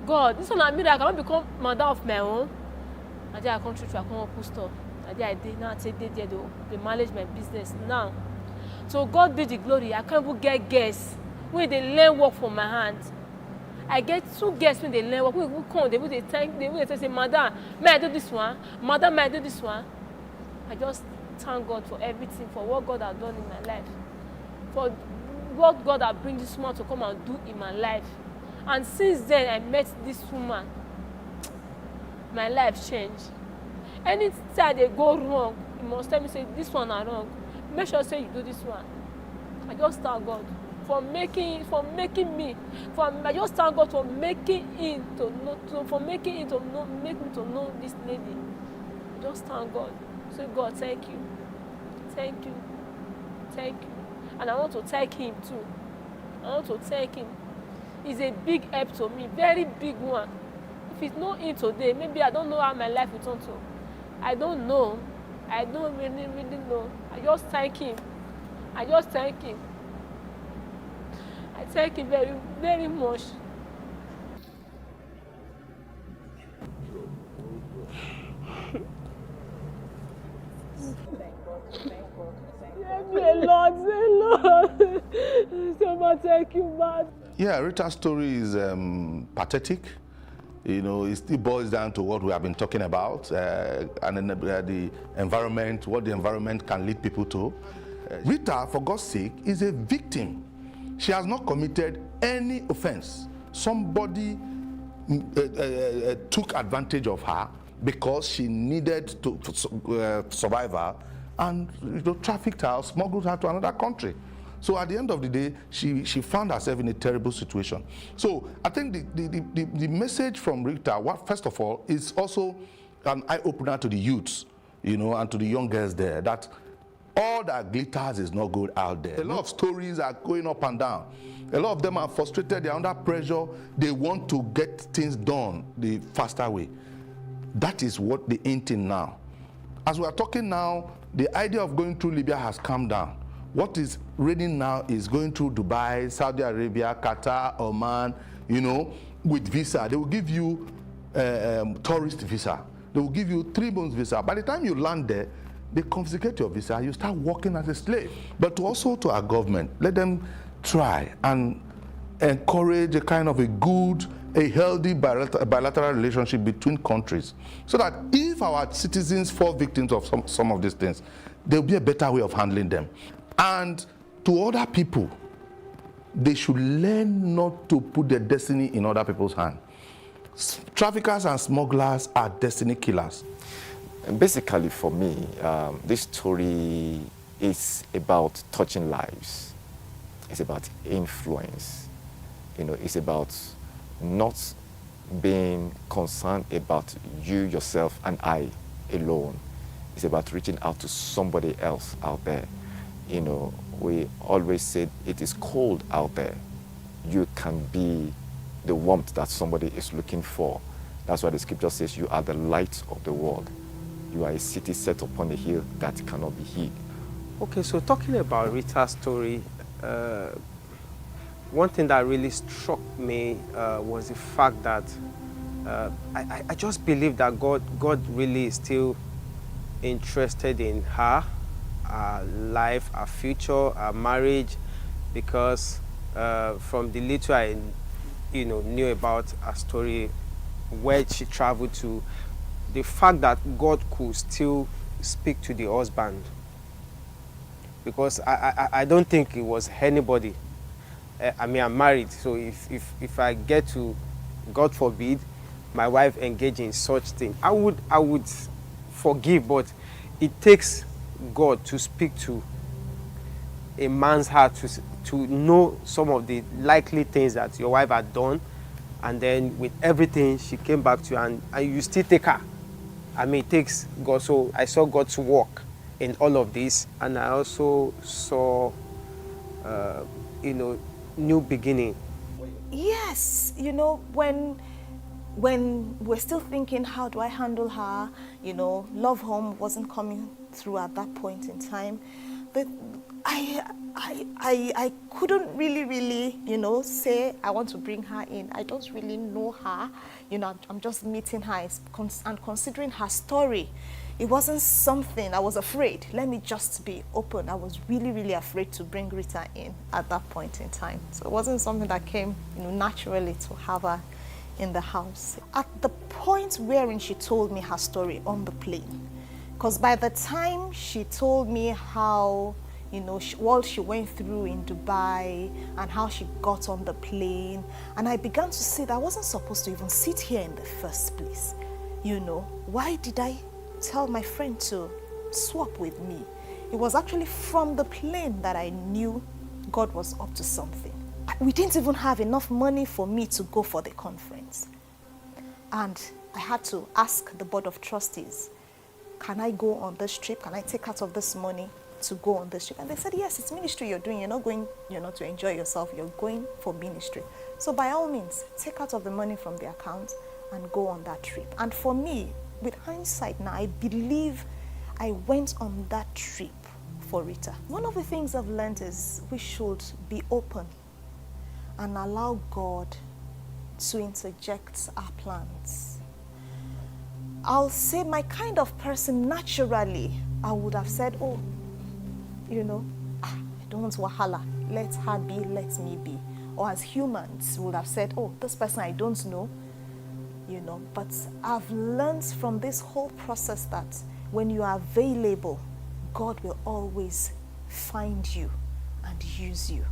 God, this one I mean I cannot become mother of my own. I did I come through, I come up stuff. I did now I take they manage my business now. So God be the glory. I can't even get guests when they learn work from my hand. I get 2 guests when they learn work. When come, they thank, they say, Madam, may I do this one? Madam, may I do this one? I just thank God for everything, for what God has done in my life, for what God has bring this woman to come and do in my life. And since then I met this woman, my life changed. Anytime they go wrong, you must tell me, say, this one are wrong. Make sure say you do this one. I just thank God for making me. I just thank God for making him to know, make me to know this lady. I just thank God. Say, God, thank you. Thank you. Thank you. And I want to thank him too. I want to thank him. He's a big help to me, very big one. If it's not him today, maybe I don't know how my life will turn to. I don't know. I don't really know. I just thank him. I just thank him. I thank him very, very much. A lot. So much thank you, man. Yeah, Rita's story is pathetic. You know, it still boils down to what we have been talking about, and then the environment, what the environment can lead people to. Rita, for God's sake, is a victim. She has not committed any offense. Somebody took advantage of her because she needed to survive her, and trafficked her, smuggled her to another country. So at the end of the day, she found herself in a terrible situation. So I think the message from Rita, first of all, is also an eye-opener to the youths, and to the young girls there, that all that glitters is not good out there. A lot of stories are going up and down. A lot of them are frustrated, they're under pressure, they want to get things done the faster way. That is what the in thing now. As we are talking now, the idea of going through Libya has come down. What is reigning now is going through Dubai, Saudi Arabia, Qatar, Oman, with visa. They will give you tourist visa. They will give you 3 months visa. By the time you land there, they confiscate your visa, you start working as a slave. But also to our government, let them try and encourage a kind of a healthy bilateral relationship between countries, so that if our citizens fall victims of some of these things, there will be a better way of handling them. And to other people, they should learn not to put their destiny in other people's hands. Traffickers and smugglers are destiny killers. Basically, for me, this story is about touching lives. It's about influence. It's about not being concerned about you, yourself, and I alone. It's about reaching out to somebody else out there. We always said it is cold out there. You can be the warmth that somebody is looking for. That's why the scripture says you are the light of the world. You are a city set upon a hill that cannot be hid. Okay, so talking about Rita's story, one thing that really struck me was the fact that I just believe that God really is still interested in her life, her future, her marriage, because from the little I knew about her story, where she traveled to, the fact that God could still speak to the husband, because I don't think it was anybody. I'm married, so if I get to, God forbid, my wife engage in such thing, I would forgive, but it takes God to speak to a man's heart to know some of the likely things that your wife had done, and then with everything she came back to you, and you still take her. It takes God. So I saw God's work in all of this, and I also saw new beginning. Yes, when we're still thinking, how do I handle her? Love home wasn't coming through at that point in time. But I couldn't really, say I want to bring her in. I don't really know her. I'm just meeting her and considering her story. It wasn't something, I was afraid. Let me just be open. I was really afraid to bring Rita in at that point in time. So it wasn't something that came, naturally to have her in the house. At the point wherein she told me her story on the plane, because by the time she told me how, what she went through in Dubai and how she got on the plane, and I began to see that I wasn't supposed to even sit here in the first place. Why did I tell my friend to swap with me? It was actually from the plane that I knew God was up to something. We didn't even have enough money for me to go for the conference. And I had to ask the board of trustees, can I go on this trip? Can I take out of this money to go on this trip? And they said, yes, it's ministry you're doing. You're not going, to enjoy yourself. You're going for ministry. So by all means, take out of the money from the account and go on that trip. And for me, with hindsight now, I believe I went on that trip for Rita. One of the things I've learned is we should be open and allow God to interject our plans. I'll say my kind of person, naturally, I would have said, I don't want wahala. Let her be, let me be. Or as humans, we would have said, this person I don't know, But I've learned from this whole process that when you are available, God will always find you and use you.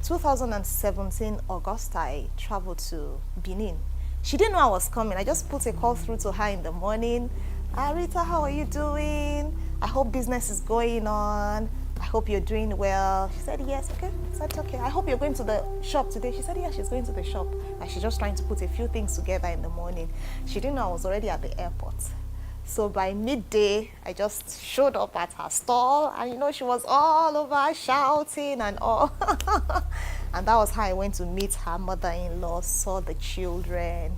2017 August, I traveled to Benin. She didn't know I was coming. I just put a call through to her in the morning. Rita, how are you doing? I hope business is going on. I hope you're doing well. She said, yes, okay. I said, okay. I hope you're going to the shop today. She said, yeah, she's going to the shop. And she's just trying to put a few things together in the morning. She didn't know I was already at the airport. So by midday, I just showed up at her stall, and she was all over shouting and all. And that was how I went to meet her mother-in-law, saw the children,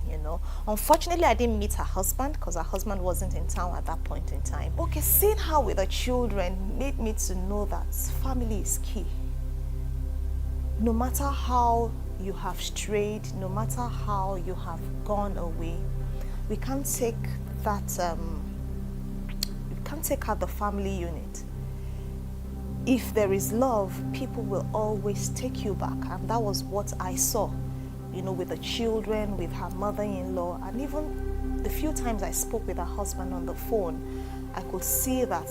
Unfortunately, I didn't meet her husband because her husband wasn't in town at that point in time. Okay, seeing her with the children made me to know that family is key. No matter how you have strayed, no matter how you have gone away, we can't take that, we can't take out the family unit. If there is love, people will always take you back. And that was what I saw, with the children, with her mother-in-law, and even the few times I spoke with her husband on the phone, I could see that,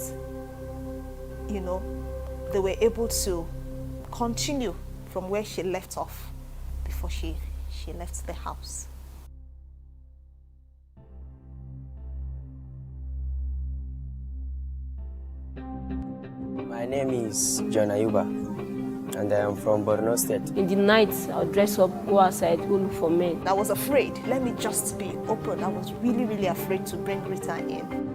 they were able to continue from where she left off before she left the house. My name is John Ayuba, and I am from Borno State. In the night, I'll dress up, go outside, go look for men. I was afraid. Let me just be open. I was really afraid to bring Rita in.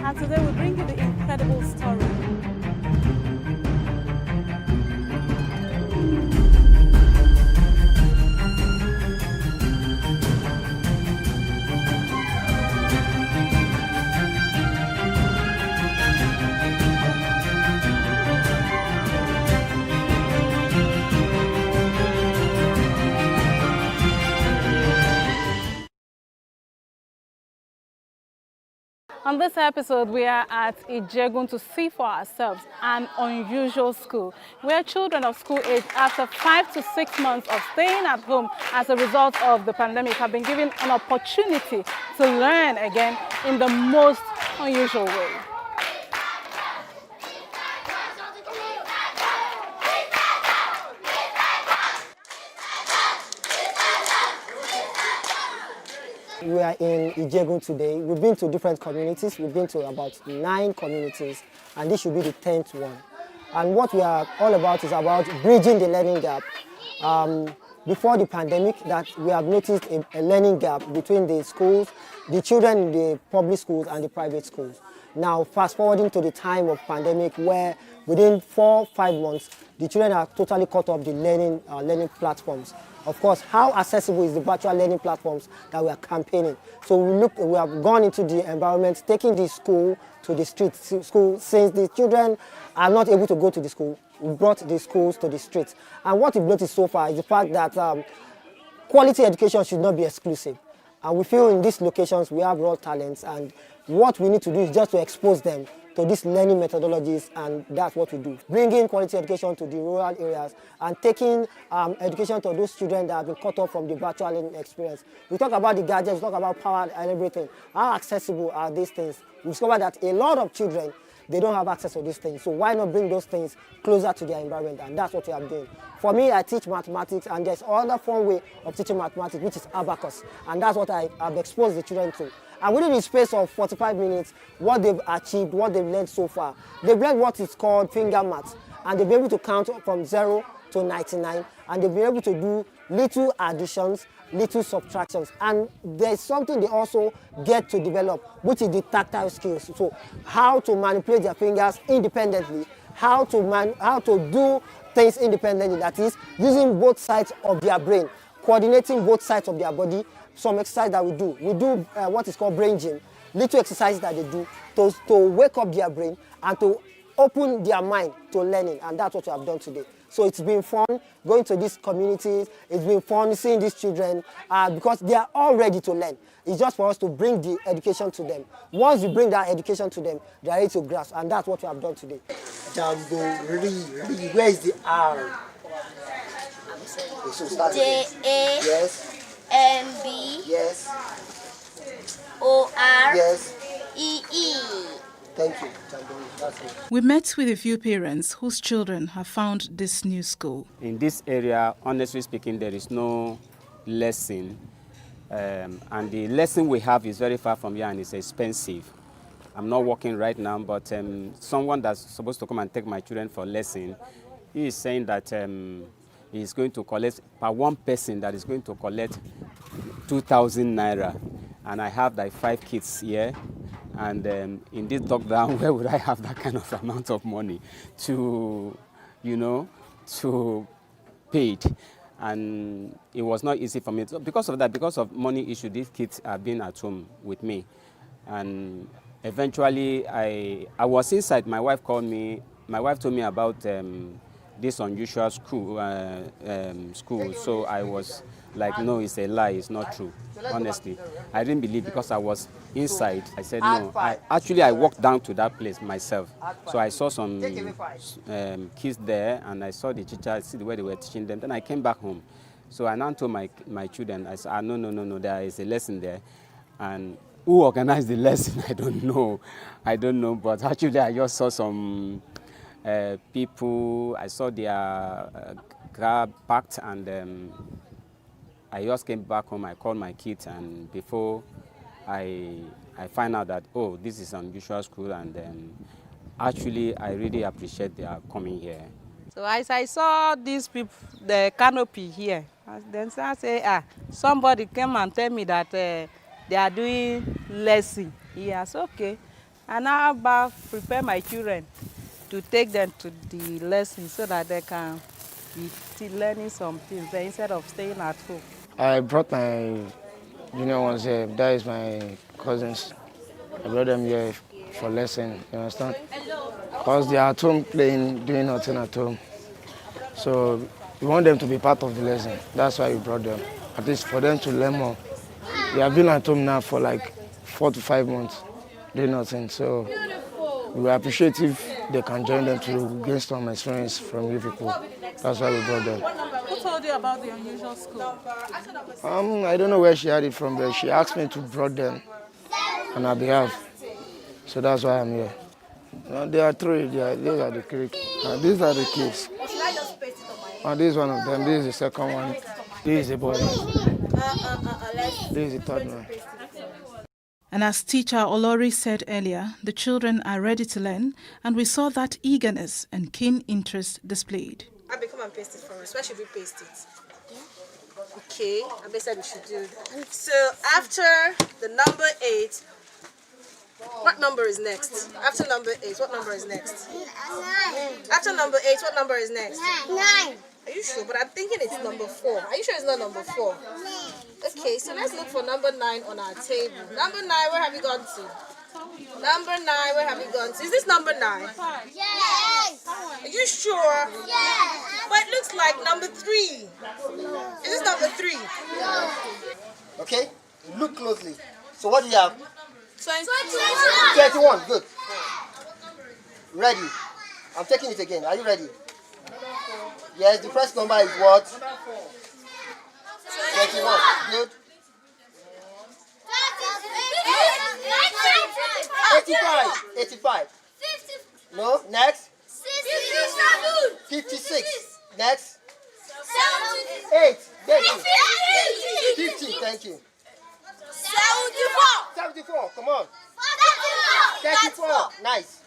And today we bring you the incredible story. On this episode, we are at Ijegun to see for ourselves an unusual school where children of school age after 5 to 6 months of staying at home as a result of the pandemic have been given an opportunity to learn again in the most unusual way. We are in Ijegun today. We've been to different communities. We've been to about 9 communities, and this should be the 10th one. And what we are all about is about bridging the learning gap. Before the pandemic, that we have noticed a learning gap between the schools, the children in the public schools and the private schools. Now, fast forwarding to the time of pandemic, where within 4 or 5 months, the children are totally cut off the learning platforms. Of course, how accessible is the virtual learning platforms that we are campaigning? So we have gone into the environment, taking the school to the streets. Since the children are not able to go to the school, we brought the schools to the streets. And what we've noticed so far is the fact that quality education should not be exclusive. And we feel in these locations we have raw talents, and what we need to do is just to expose them to these learning methodologies, and that's what we do. Bringing quality education to the rural areas and taking education to those children that have been cut off from the virtual learning experience. We talk about the gadgets, we talk about power and everything. How accessible are these things? We discovered that a lot of children, they don't have access to these things. So why not bring those things closer to their environment? And that's what we are doing. For me, I teach mathematics, and there's another fun way of teaching mathematics, which is abacus. And that's what I have exposed the children to. And within the space of 45 minutes, what they've achieved, what they've learned so far, they've learned what is called finger maths, and they've been able to count from 0 to 99, and they've been able to do little additions, little subtractions. And there's something they also get to develop, which is the tactile skills. So how to manipulate their fingers independently, how to do things independently, that is, using both sides of their brain, coordinating both sides of their body. Some exercise that we do what is called brain gym, little exercises that they do to wake up their brain and to open their mind to learning, and that's what we have done today. So it's been fun going to these communities, it's been fun seeing these children because they are all ready to learn. It's just for us to bring the education to them. Once we bring that education to them, they are ready to grasp, and that's what we have done today. Jamboree, where is the R? J-A. Yes. M-B. Yes. O-R. Yes. E-E. Thank you. That's it. We met with a few parents whose children have found this new school. In this area, honestly speaking, there is no lesson. And the lesson we have is very far from here and it's expensive. I'm not working right now, but someone that's supposed to come and take my children for lesson, he is saying that he's going to collect, per one person that is going to collect 2,000 naira. And I have like 5 kids here. And in this lockdown, where would I have that kind of amount of money to, to pay it? And it was not easy for me. So because of that, because of money issue, these kids have been at home with me. And eventually, I was inside. My wife called me. My wife told me about this unusual school. So I was like, no, it's a lie. It's not true. Honestly, I didn't believe because I was inside. I said no. I walked down to that place myself. So I saw some kids there, and I saw the teacher, see the way they were teaching them. Then I came back home. So I now told my children, I said, no, there is a lesson there. And who organized the lesson? I don't know. But actually, I just saw some people. I saw their car parked, and I just came back home. I called my kids, and before I find out that, oh, this is an unusual school, and actually I really appreciate their coming here. So as I saw these people, the canopy here, then I say, somebody came and tell me that they are doing lesson. Yes, okay. And now about prepare my children to take them to the lesson so that they can be still learning some things there instead of staying at home. I brought my junior ones here. That is my cousins. I brought them here for lesson, you understand? Because they are at home playing, doing nothing at home. So we want them to be part of the lesson. That's why we brought them. At least for them to learn more. They have been at home now for like 4 to 5 months, doing nothing. So we will appreciate if they can join them to gain some experience from you people. That's why we brought them. Who told you about the unusual school? I don't know where she had it from, but she asked me to bring them on her behalf. So that's why I'm here. There are 3. These are the kids. These are the kids. This is one of them. This is the second one. This is the boy. This is the third one. And as teacher Olori said earlier, the children are ready to learn, and we saw that eagerness and keen interest displayed. I come and paste it for us. Where should we paste it? Okay, I said we should do that. So after the number 8, what number is next? After number 8, what number is next? 9. After number 8, what number is next? 9. Are you sure? But I'm thinking it's number 4. Are you sure it's not number 4? Okay, so let's look for number 9 on our table. Number 9, where have you gone to? Number 9, where have you gone to? Is this number 9? Yes. Are you sure? Yes. But it looks like number 3. Is this number 3? No. Okay, look closely. So what do you have? 21. 21, good. Ready. I'm taking it again. Are you ready? Yes, the first number is what? 21. Good. 85. No, next. 56. Next. 8. Thank you. 50. Thank you. 74. Come on. 34. Nice.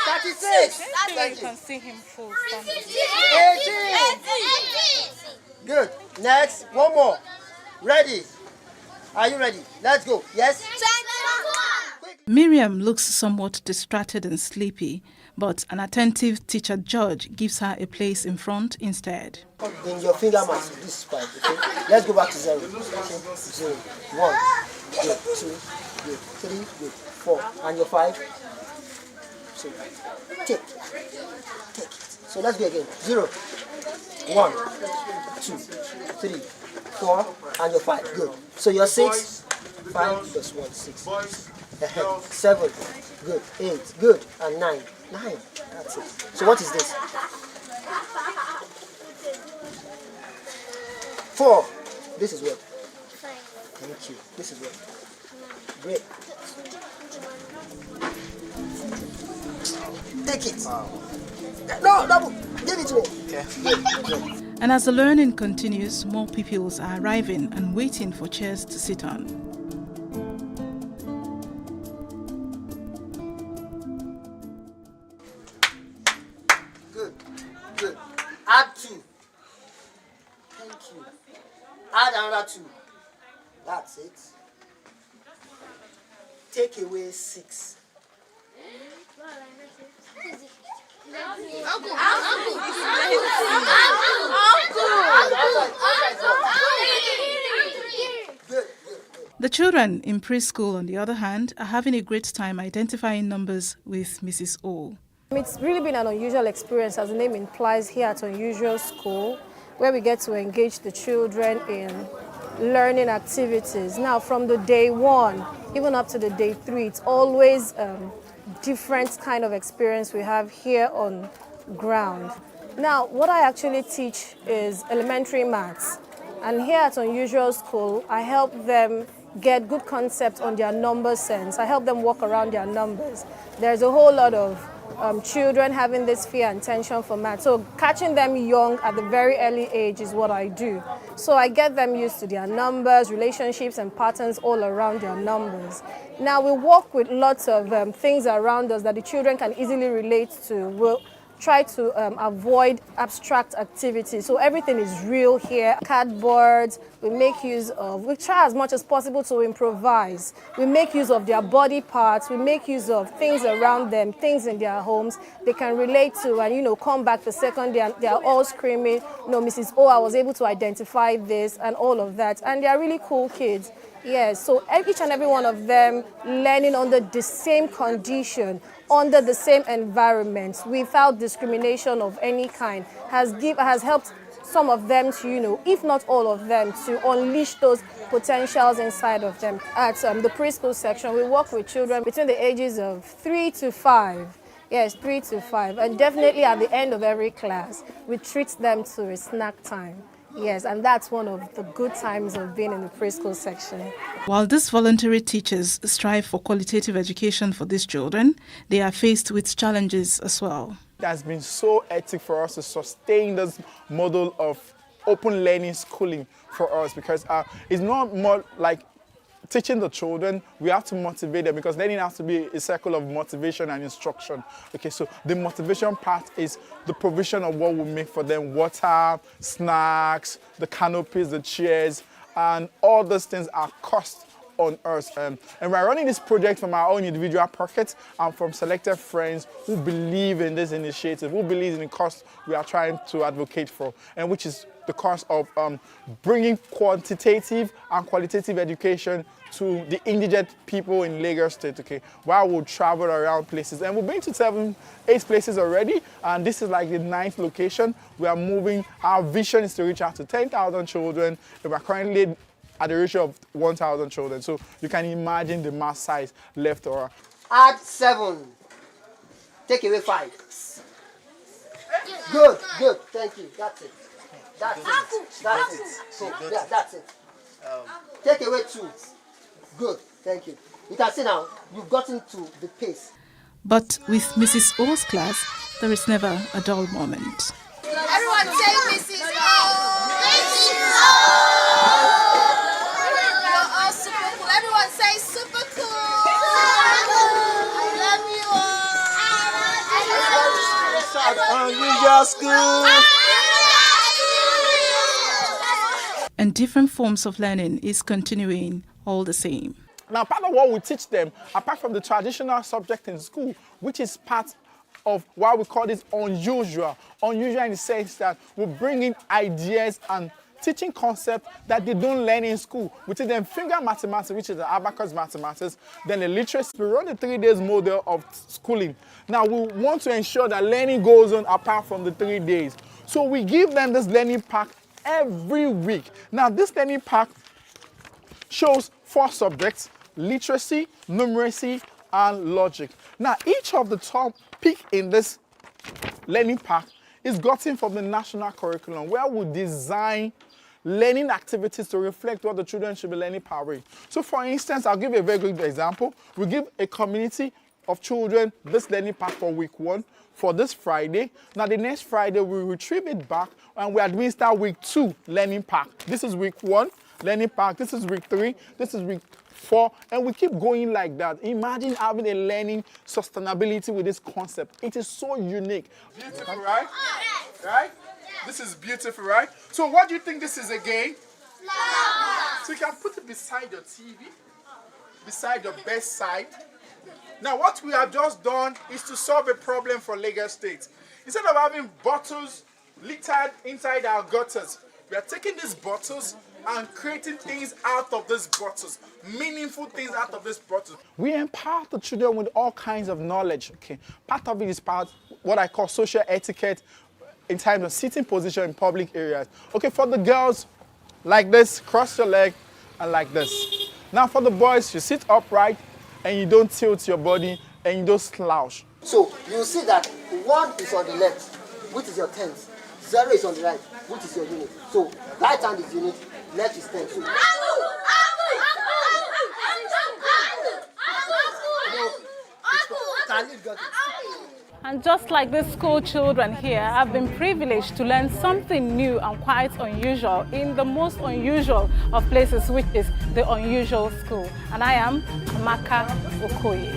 36. You can see him full. 18. Good. Next. One more. Ready. Are you ready? Let's go. Yes? Miriam looks somewhat distracted and sleepy, but an attentive teacher George gives her a place in front instead. In your finger marks, this is 5. Okay? Let's go back to 0. Okay? 0. 1. Good. 2. Good. 3. Good. 4. And your 5. So take it. So let's go again. 0. 1. 2. 3. 4. And your 5. Good. So your 6. 5 plus 1. 6. 7. Good. 8. Good. And 9. 9. That's it. So what is this? 4. This is what? Thank you. This is what? Great. Take it. No, double. Give it to me. Okay. And as the learning continues, more pupils are arriving and waiting for chairs to sit on. Good. Good. Add 2. Thank you. Add another 2. That's it. Take away 6. The children in preschool, on the other hand, are having a great time identifying numbers with Mrs. O. It's really been an unusual experience, as the name implies, here at Unusual School, where we get to engage the children in learning activities. Now, from the day 1, even up to the day 3, it's always different kind of experience we have here on ground. Now, what I actually teach is elementary maths. And here at Unusual School, I help them get good concepts on their number sense. I help them walk around their numbers. There's a whole lot of children having this fear and tension for math. So catching them young at the very early age is what I do. So I get them used to their numbers, relationships and patterns all around their numbers. Now we work with lots of things around us that the children can easily relate to. try to avoid abstract activities. So everything is real here. Cardboards, we try as much as possible to improvise. We make use of their body parts, we make use of things around them, things in their homes they can relate to and, come back the second day and they are all screaming, Mrs. O, I was able to identify this and all of that. And they are really cool kids. Yes, so each and every one of them learning under the same condition, under the same environment, without discrimination of any kind, has helped some of them to, if not all of them, to unleash those potentials inside of them. At the preschool section, we work with children between the ages of 3 to 5. Yes, 3 to 5. And definitely at the end of every class, we treat them to a snack time. Yes, and that's one of the good times of being in the preschool section. While these voluntary teachers strive for qualitative education for these children, they are faced with challenges as well. It has been so hectic for us to sustain this model of open learning schooling for us because it's not more like teaching the children, we have to motivate them because learning has to be a cycle of motivation and instruction. Okay, so the motivation part is the provision of what we make for them, water, snacks, the canopies, the chairs, and all those things are cost on us. And we're running this project from our own individual pockets and from selected friends who believe in this initiative, who believe in the cause we are trying to advocate for, and which is the cause of bringing quantitative and qualitative education to the indigent people in Lagos State, okay, while we'll travel around places. And we've been to 8 places already, and this is like the 9th location. We are moving, our vision is to reach out to 10,000 children, and we're currently at the ratio of 1,000 children. So you can imagine the mass size left or Add 7. Take away 5. Good, good, thank you, that's it. That's it. So, yeah, that's it. Take away 2. Good, thank you. You can see now, you've gotten to the pace. But with Mrs. O's class, there is never a dull moment. Everyone say Mrs. O. Mrs. O. You're all super cool. Everyone say super cool. I love you all. Unusual School. And different forms of learning is continuing all the same. Now, part of what we teach them, apart from the traditional subject in school, which is part of why we call this unusual. Unusual in the sense that we bring in ideas and teaching concepts that they don't learn in school. We teach them finger mathematics, which is the abacus mathematics, then the literacy. We run the 3 days model of schooling. Now, we want to ensure that learning goes on apart from the 3 days. So we give them this learning pack every week. Now, this learning pack shows 4 subjects: literacy, numeracy, and logic. Now, each of the topics in this learning pack is gotten from the national curriculum, where we design learning activities to reflect what the children should be learning per week. So, for instance, I'll give you a very good example. We give a community of children this learning pack for week 1 for this Friday. Now, the next Friday, we retrieve it back and we administer week 2 learning pack. This is week 1 learning pack. This is week 3. This is week 4. And we keep going like that. Imagine having a learning sustainability with this concept. It is so unique. Beautiful, right? Right? This is beautiful, right? So what do you think this is again? So you can put it beside your TV, beside your bedside. Now, what we have just done is to solve a problem for Lagos State. Instead of having bottles littered inside our gutters, we are taking these bottles and creating things out of these bottles, meaningful things out of these bottles. We empower the children with all kinds of knowledge. Okay, part of it is what I call social etiquette in terms of sitting position in public areas. Okay, for the girls, like this, cross your leg, and like this. Now, for the boys, you sit upright and you don't tilt your body and you don't slouch. So you see that 1 is on the left, which is your tens. 0 is on the right, which is your unit. So right hand is unit, left is tens. So, And just like these school children here, I've been privileged to learn something new and quite unusual in the most unusual of places, which is the Unusual School. And I am Amaka Okoye.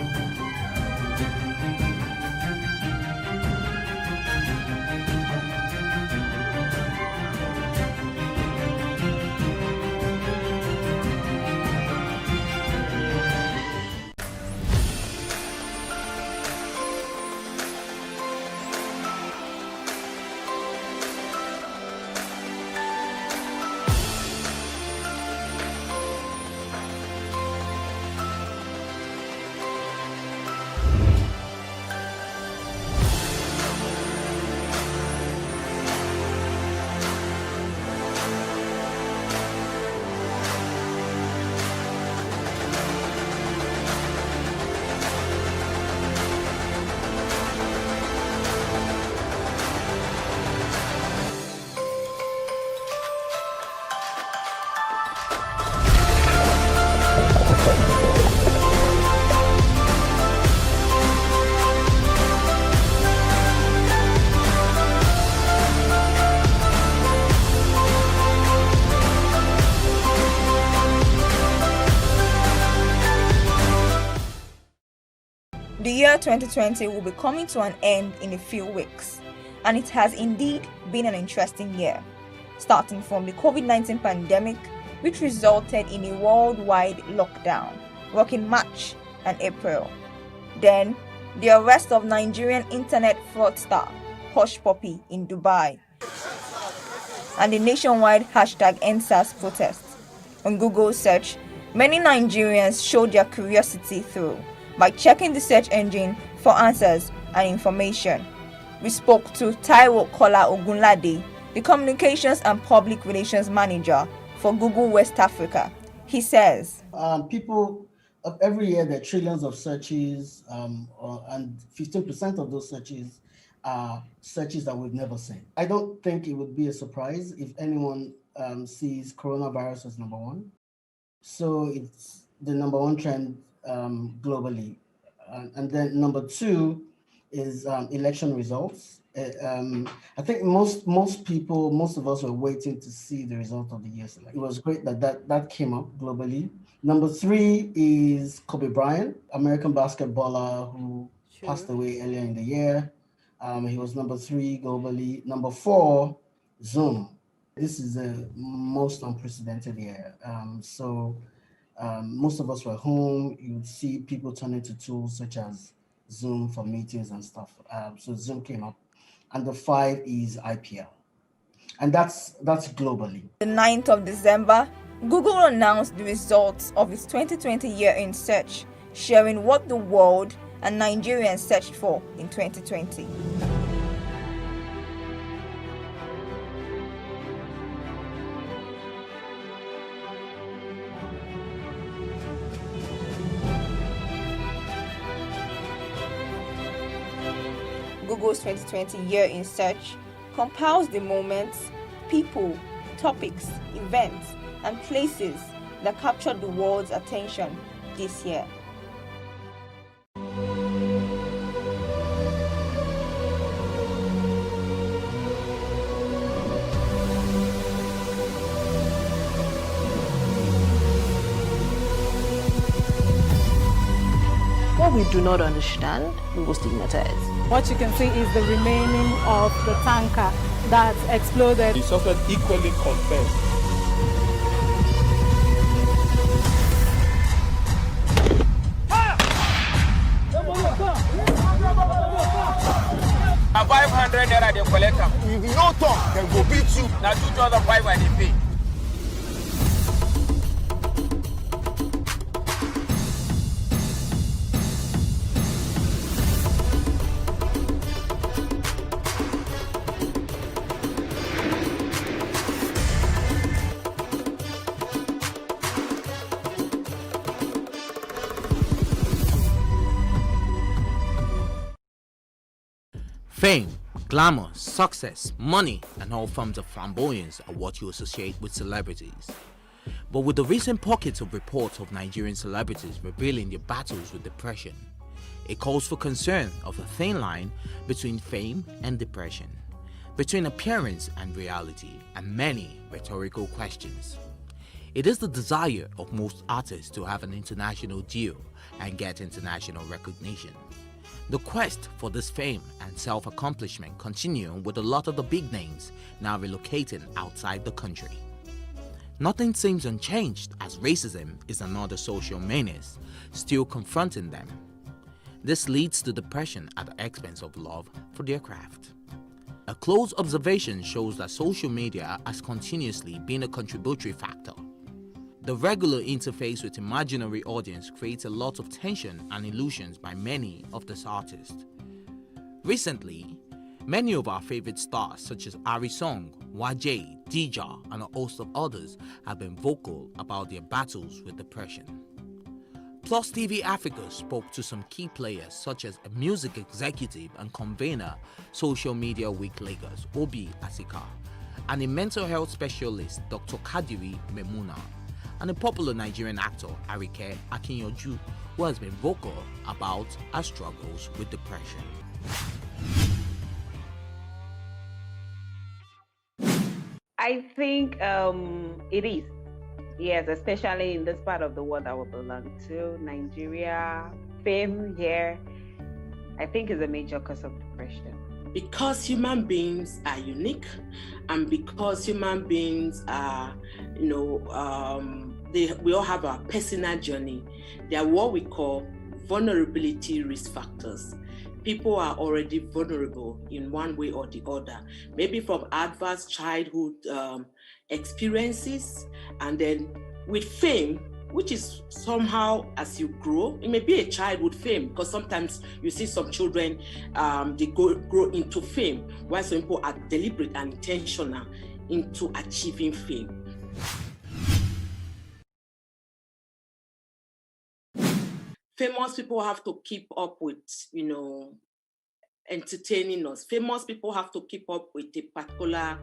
The year 2020 will be coming to an end in a few weeks, and it has indeed been an interesting year, starting from the COVID-19 pandemic, which resulted in a worldwide lockdown, rocking March and April. Then, the arrest of Nigerian internet fraudster Hush Puppy in Dubai, and the nationwide #EndSARS protest. On Google search, many Nigerians showed their curiosity through by checking the search engine for answers and information. We spoke to Taiwo Kola Ogunlade, the Communications and Public Relations Manager for Google West Africa. He says, people every year there are trillions of searches, and 15% of those searches are searches that we've never seen. I don't think it would be a surprise if anyone sees coronavirus as number one. So it's the number one trend globally. And then number two is election results. I think most of us were waiting to see the result of the year's election. It was great that came up globally. Number three is Kobe Bryant, American basketballer who passed away earlier in the year. He was number three globally. Number four, Zoom. This is the most unprecedented year. Most of us were home. You would see people turning to tools such as Zoom for meetings and stuff. So Zoom came up. And the five is IPL. And that's globally. The 9th of December, Google announced the results of its 2020 year-end search, sharing what the world and Nigerians searched for in 2020. Google's 2020 year in search compiles the moments, people, topics, events, and places that captured the world's attention this year. What we do not understand, we will stigmatize. What you can see is the remaining of the tanker that exploded. He suffered equally confessed. A 500 naira they collect them. If you no talk, then go beat you. Now 2,500 they pay. Fame, glamour, success, money, and all forms of flamboyance are what you associate with celebrities. But with the recent pockets of reports of Nigerian celebrities revealing their battles with depression, it calls for concern of a thin line between fame and depression, between appearance and reality, and many rhetorical questions. It is the desire of most artists to have an international deal and get international recognition. The quest for this fame and self-accomplishment continuing with a lot of the big names now relocating outside the country. Nothing seems unchanged as racism is another social menace still confronting them. This leads to depression at the expense of love for their craft. A close observation shows that social media has continuously been a contributory factor. The regular interface with imaginary audience creates a lot of tension and illusions by many of these artists. Recently, many of our favorite stars such as Ari Song, Wajay, Dija, and a host of others have been vocal about their battles with depression. Plus TV Africa spoke to some key players such as a music executive and convener Social Media Week Lagos, Obi Asika, and a mental health specialist Dr. Kadiri Memuna, and a popular Nigerian actor Arike Akinyoju, who has been vocal about her struggles with depression. I think it is. Yes, especially in this part of the world that we belong to, Nigeria, fame here I think is a major cause of depression. Because human beings are unique, and because human beings are, we all have our personal journey. They are what we call vulnerability risk factors. People are already vulnerable in one way or the other, maybe from adverse childhood experiences, and then with fame, which is somehow as you grow, it may be a childhood fame, because sometimes you see some children, they grow into fame, while some people are deliberate and intentional into achieving fame. Famous people have to keep up with, entertaining us. Famous people have to keep up with a particular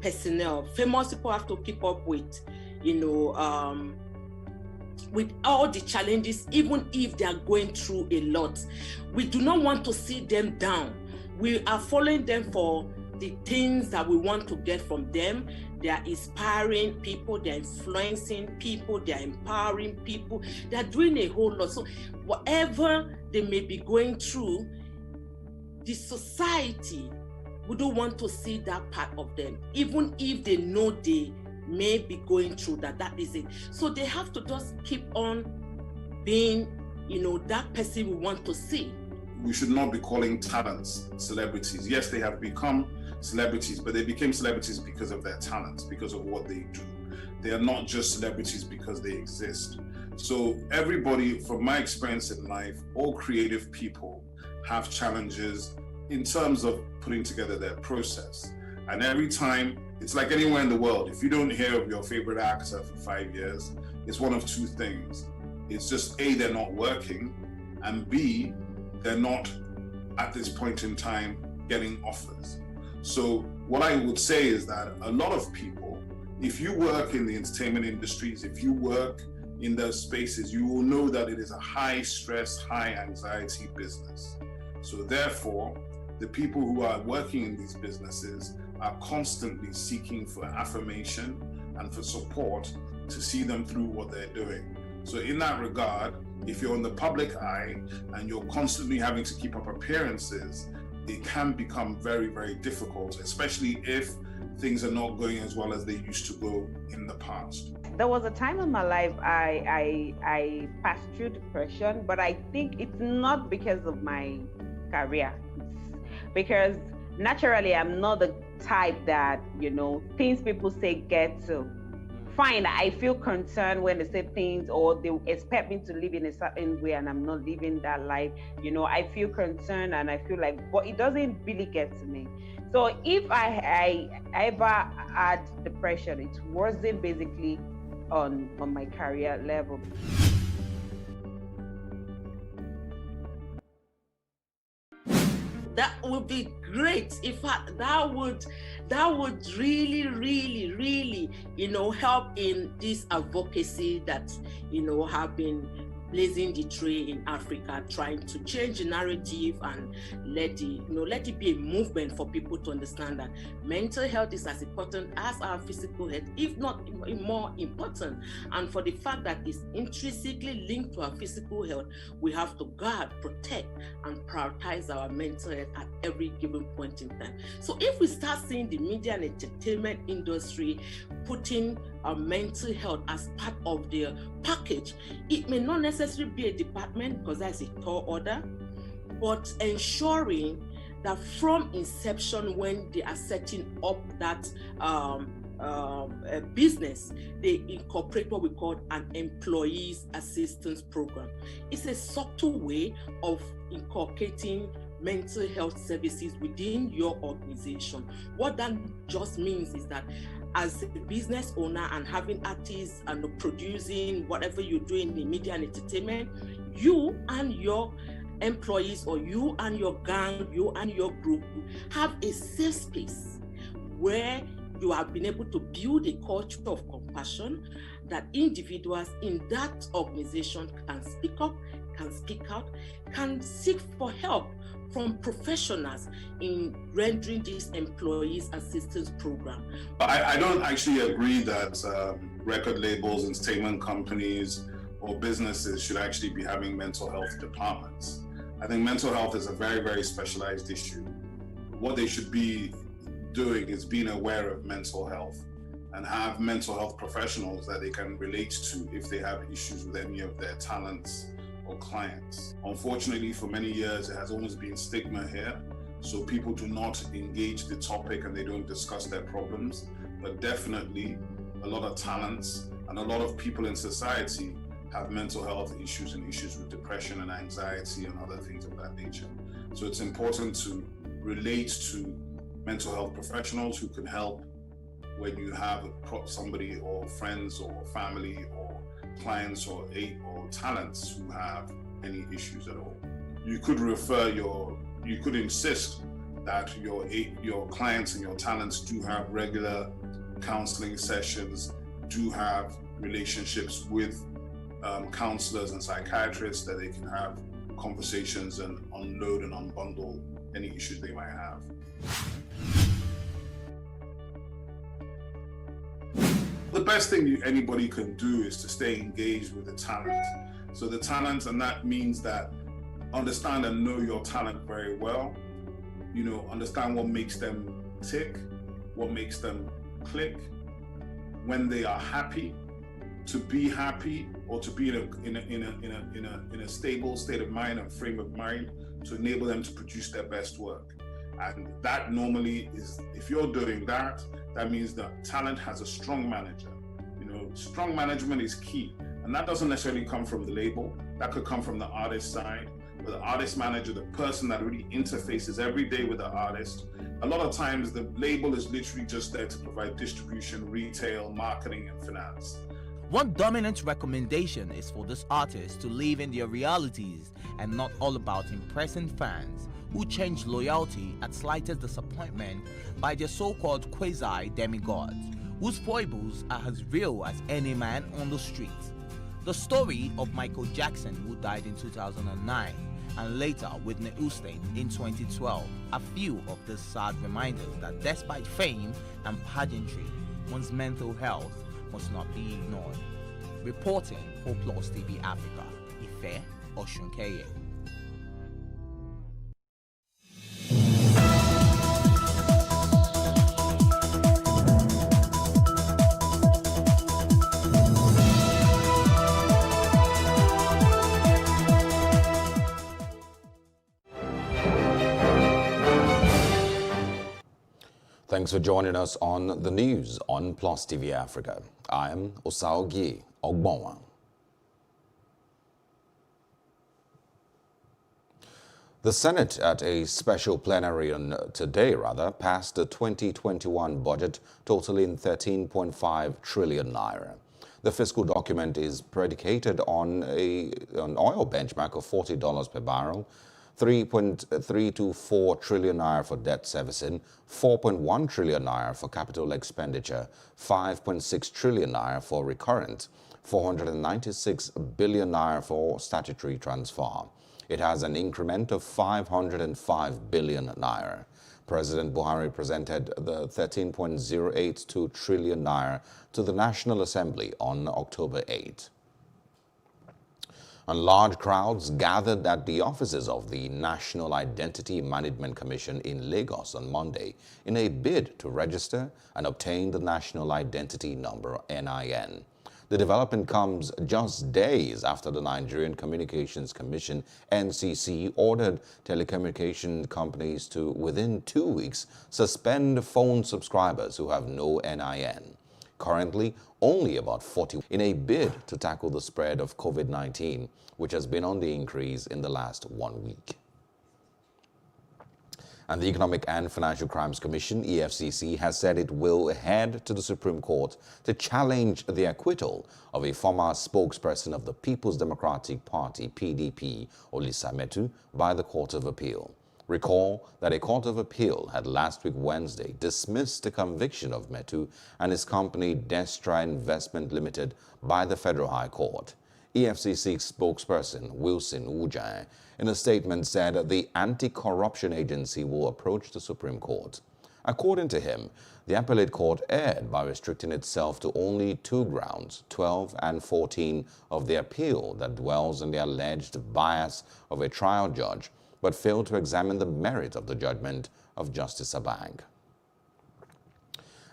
personnel. Famous people have to keep up with, with all the challenges, even if they are going through a lot. We do not want to see them down. We are following them for the things that we want to get from them. They are inspiring people, they're influencing people, they're empowering people, they're doing a whole lot. So whatever they may be going through, the society wouldn't want to see that part of them, even if they know they may be going through that is it. So they have to just keep on being, that person we want to see. We should not be calling talents celebrities. Yes, they have become celebrities, but they became celebrities because of their talents, because of what they do. They are not just celebrities because they exist. So everybody, from my experience in life, all creative people have challenges in terms of putting together their process. And every time, it's like anywhere in the world, if you don't hear of your favorite actor for 5 years, it's one of two things. It's just A, they're not working, and B, they're not at this point in time getting offers. So what I would say is that a lot of people, if you work in the entertainment industries, if you work in those spaces, you will know that it is a high stress, high anxiety business. So therefore, the people who are working in these businesses are constantly seeking for affirmation and for support to see them through what they're doing. So in that regard, if you're in the public eye and you're constantly having to keep up appearances, it can become very, very difficult, especially if things are not going as well as they used to go in the past. There was a time in my life I passed through depression, but I think it's not because of my career. It's because naturally I'm not the type that, things people say get to. Fine, I feel concerned when they say things or they expect me to live in a certain way and I'm not living that life. I feel concerned and I feel like, but it doesn't really get to me. So if I ever had depression, it wasn't basically on my career level. That would be great. In fact, that would really, really, really, help in this advocacy that, have been blazing the trail in Africa, trying to change the narrative and let it be a movement for people to understand that mental health is as important as our physical health, if not more important. And for the fact that it's intrinsically linked to our physical health, we have to guard, protect, and prioritize our mental health at every given point in time. So if we start seeing the media and entertainment industry putting our mental health as part of their package, it may not necessarily be a department because that's a tall order, but ensuring that from inception, when they are setting up that business, they incorporate what we call an employees assistance program. It's a subtle way of inculcating mental health services within your organization. What that just means is that as a business owner and having artists and producing whatever you're doing in media and entertainment, you and your employees or you and your gang, you and your group have a safe space where you have been able to build a culture of compassion that individuals in that organization can speak up, can speak out, can seek for help from professionals in rendering this employees assistance program. I don't actually agree that record labels, entertainment companies, or businesses should actually be having mental health departments. I think mental health is a very, very specialized issue. What they should be doing is being aware of mental health and have mental health professionals that they can relate to if they have issues with any of their talents or clients. Unfortunately, for many years, it has always been stigma here. So people do not engage the topic and they don't discuss their problems. But definitely, a lot of talents and a lot of people in society have mental health issues and issues with depression and anxiety and other things of that nature. So it's important to relate to mental health professionals who can help when you have somebody or friends or family or clients or talents who have any issues at all. You could you could insist that your clients and your talents do have regular counseling sessions, do have relationships with counselors and psychiatrists that they can have conversations and unload and unbundle any issues they might have. The best thing anybody can do is to stay engaged with the talent. So the talent, and that means that understand and know your talent very well. You know, understand what makes them tick, what makes them click, when they are happy, to be happy, or to be in a stable state of mind and frame of mind to enable them to produce their best work. And that normally is, if you're doing that, that means that talent has a strong manager. You know, strong management is key. And that doesn't necessarily come from the label. That could come from the artist side. But the artist manager, the person that really interfaces every day with the artist, a lot of times the label is literally just there to provide distribution, retail, marketing, and finance. One dominant recommendation is for these artists to live in their realities and not all about impressing fans who change loyalty at slightest disappointment by their so-called quasi-demigods, whose foibles are as real as any man on the street. The story of Michael Jackson, who died in 2009, and later Whitney Houston in 2012, are few of the sad reminders that despite fame and pageantry, one's mental health must not be ignored. Reporting for Plus TV Africa, Ife Oshunkeye. Thanks for joining us on the news on Plus TV Africa. I am Osaogie Ogbonwa. The Senate, at a special plenary today, passed the 2021 budget totaling 13.5 trillion naira. The fiscal document is predicated on an oil benchmark of $40 per barrel, 3.324 trillion naira for debt servicing, 4.1 trillion naira for capital expenditure, 5.6 trillion naira for recurrent, 496 billion naira for statutory transfer. It has an increment of 505 billion naira. President Buhari presented the 13.082 trillion naira to the National Assembly on October 8. And large crowds gathered at the offices of the National Identity Management Commission in Lagos on Monday in a bid to register and obtain the National Identity Number, NIN. The development comes just days after the Nigerian Communications Commission, NCC, ordered telecommunication companies to, within 2 weeks, suspend phone subscribers who have no NIN. Currently, only about 40 in a bid to tackle the spread of COVID-19, which has been on the increase in the last 1 week. And the Economic and Financial Crimes Commission, EFCC, has said it will head to the Supreme Court to challenge the acquittal of a former spokesperson of the People's Democratic Party, PDP, Olisa Metu, by the Court of Appeal. Recall that a court of appeal had last week Wednesday dismissed the conviction of Metu and his company Destra Investment Limited by the Federal High Court. EFCC spokesperson Wilson Ujai in a statement said the anti-corruption agency will approach the Supreme Court. According to him, the appellate court erred by restricting itself to only 2 grounds, 12 and 14 of the appeal that dwells on the alleged bias of a trial judge, but failed to examine the merit of the judgment of Justice Abang.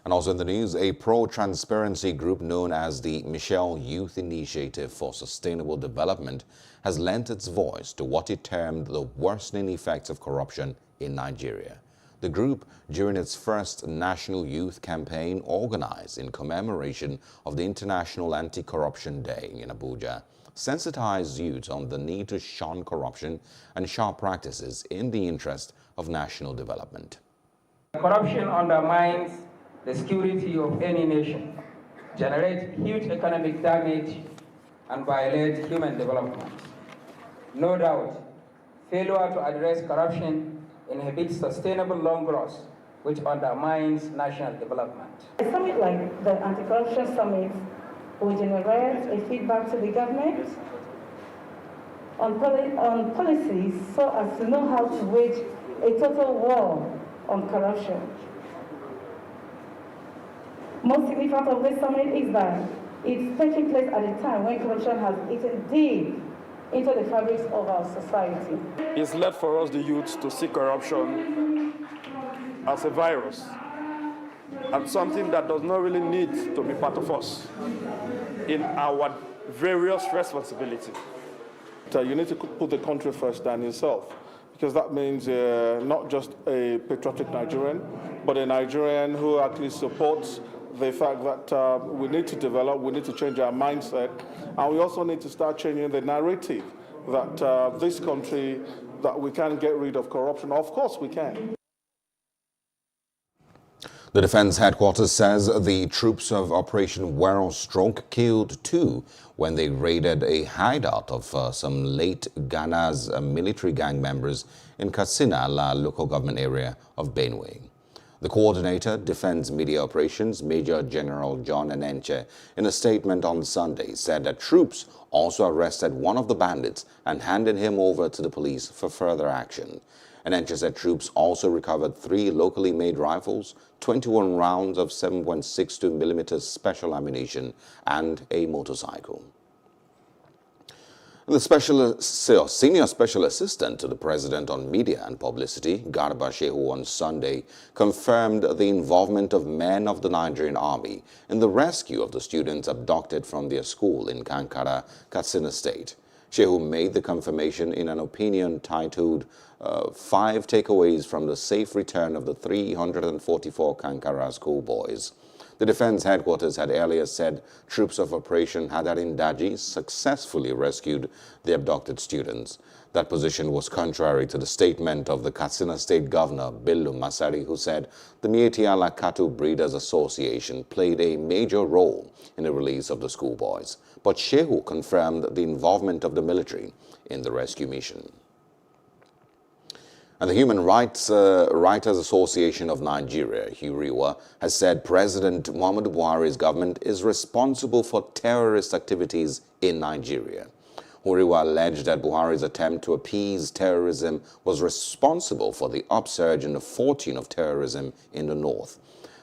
And also in the news, a pro-transparency group known as the Michelle Youth Initiative for Sustainable Development has lent its voice to what it termed the worsening effects of corruption in Nigeria. The group, during its first National Youth Campaign organized in commemoration of the International Anti-Corruption Day in Abuja, sensitized youth on the need to shun corruption and sharp practices in the interest of national development. Corruption undermines the security of any nation, generates huge economic damage, and violates human development. No doubt, failure to address corruption inhibits sustainable long growth, which undermines national development. A summit like the Anti-Corruption Summit will generate a feedback to the government on policies so as to know how to wage a total war on corruption. Most significant of this summit is that it's taking place at a time when corruption has eaten deep into the fabrics of our society. It's left for us, the youth, to see corruption as a virus and something that does not really need to be part of us in our various responsibilities. So you need to put the country first than yourself, because that means not just a patriotic Nigerian, but a Nigerian who actually supports the fact that we need to develop, we need to change our mindset, and we also need to start changing the narrative that this country, that we can get rid of corruption. Of course we can. The Defense Headquarters says the troops of Operation Wero Stroke killed 2 when they raided a hideout of some late Ghana's military gang members in Katsina, La local government area of Benue. The coordinator, Defense Media Operations, Major General John Enenche, in a statement on Sunday, said that troops also arrested one of the bandits and handed him over to the police for further action. Enenche said troops also recovered 3 locally made rifles, 21 rounds of 7.62 mm special ammunition, and a motorcycle. The Senior Special Assistant to the President on Media and Publicity, Garba Shehu, on Sunday confirmed the involvement of men of the Nigerian Army in the rescue of the students abducted from their school in Kankara, Katsina State. Shehu made the confirmation in an opinion titled 5 Takeaways from the Safe Return of the 344 Kankara Schoolboys. The Defense Headquarters had earlier said troops of Operation Hadarin Daji successfully rescued the abducted students. That position was contrary to the statement of the Katsina State Governor, Bello Masari, who said the Mietiala Cattle Breeders Association played a major role in the release of the schoolboys. But Shehu confirmed the involvement of the military in the rescue mission. And the Human Rights Writers Association of Nigeria, HURIWA, has said President Muhammadu Buhari's government is responsible for terrorist activities in Nigeria. HURIWA alleged that Buhari's attempt to appease terrorism was responsible for the upsurge in the fortune of terrorism in the north.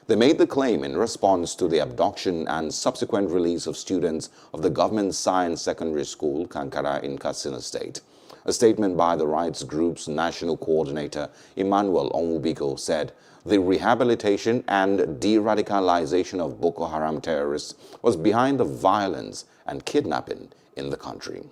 They made the claim in response to the abduction and subsequent release of students of the Government Science Secondary School, Kankara, in Katsina State. A statement by the rights group's national coordinator, Emmanuel Onwubiko, said the rehabilitation and de-radicalization of Boko Haram terrorists was behind the violence and kidnapping in the country.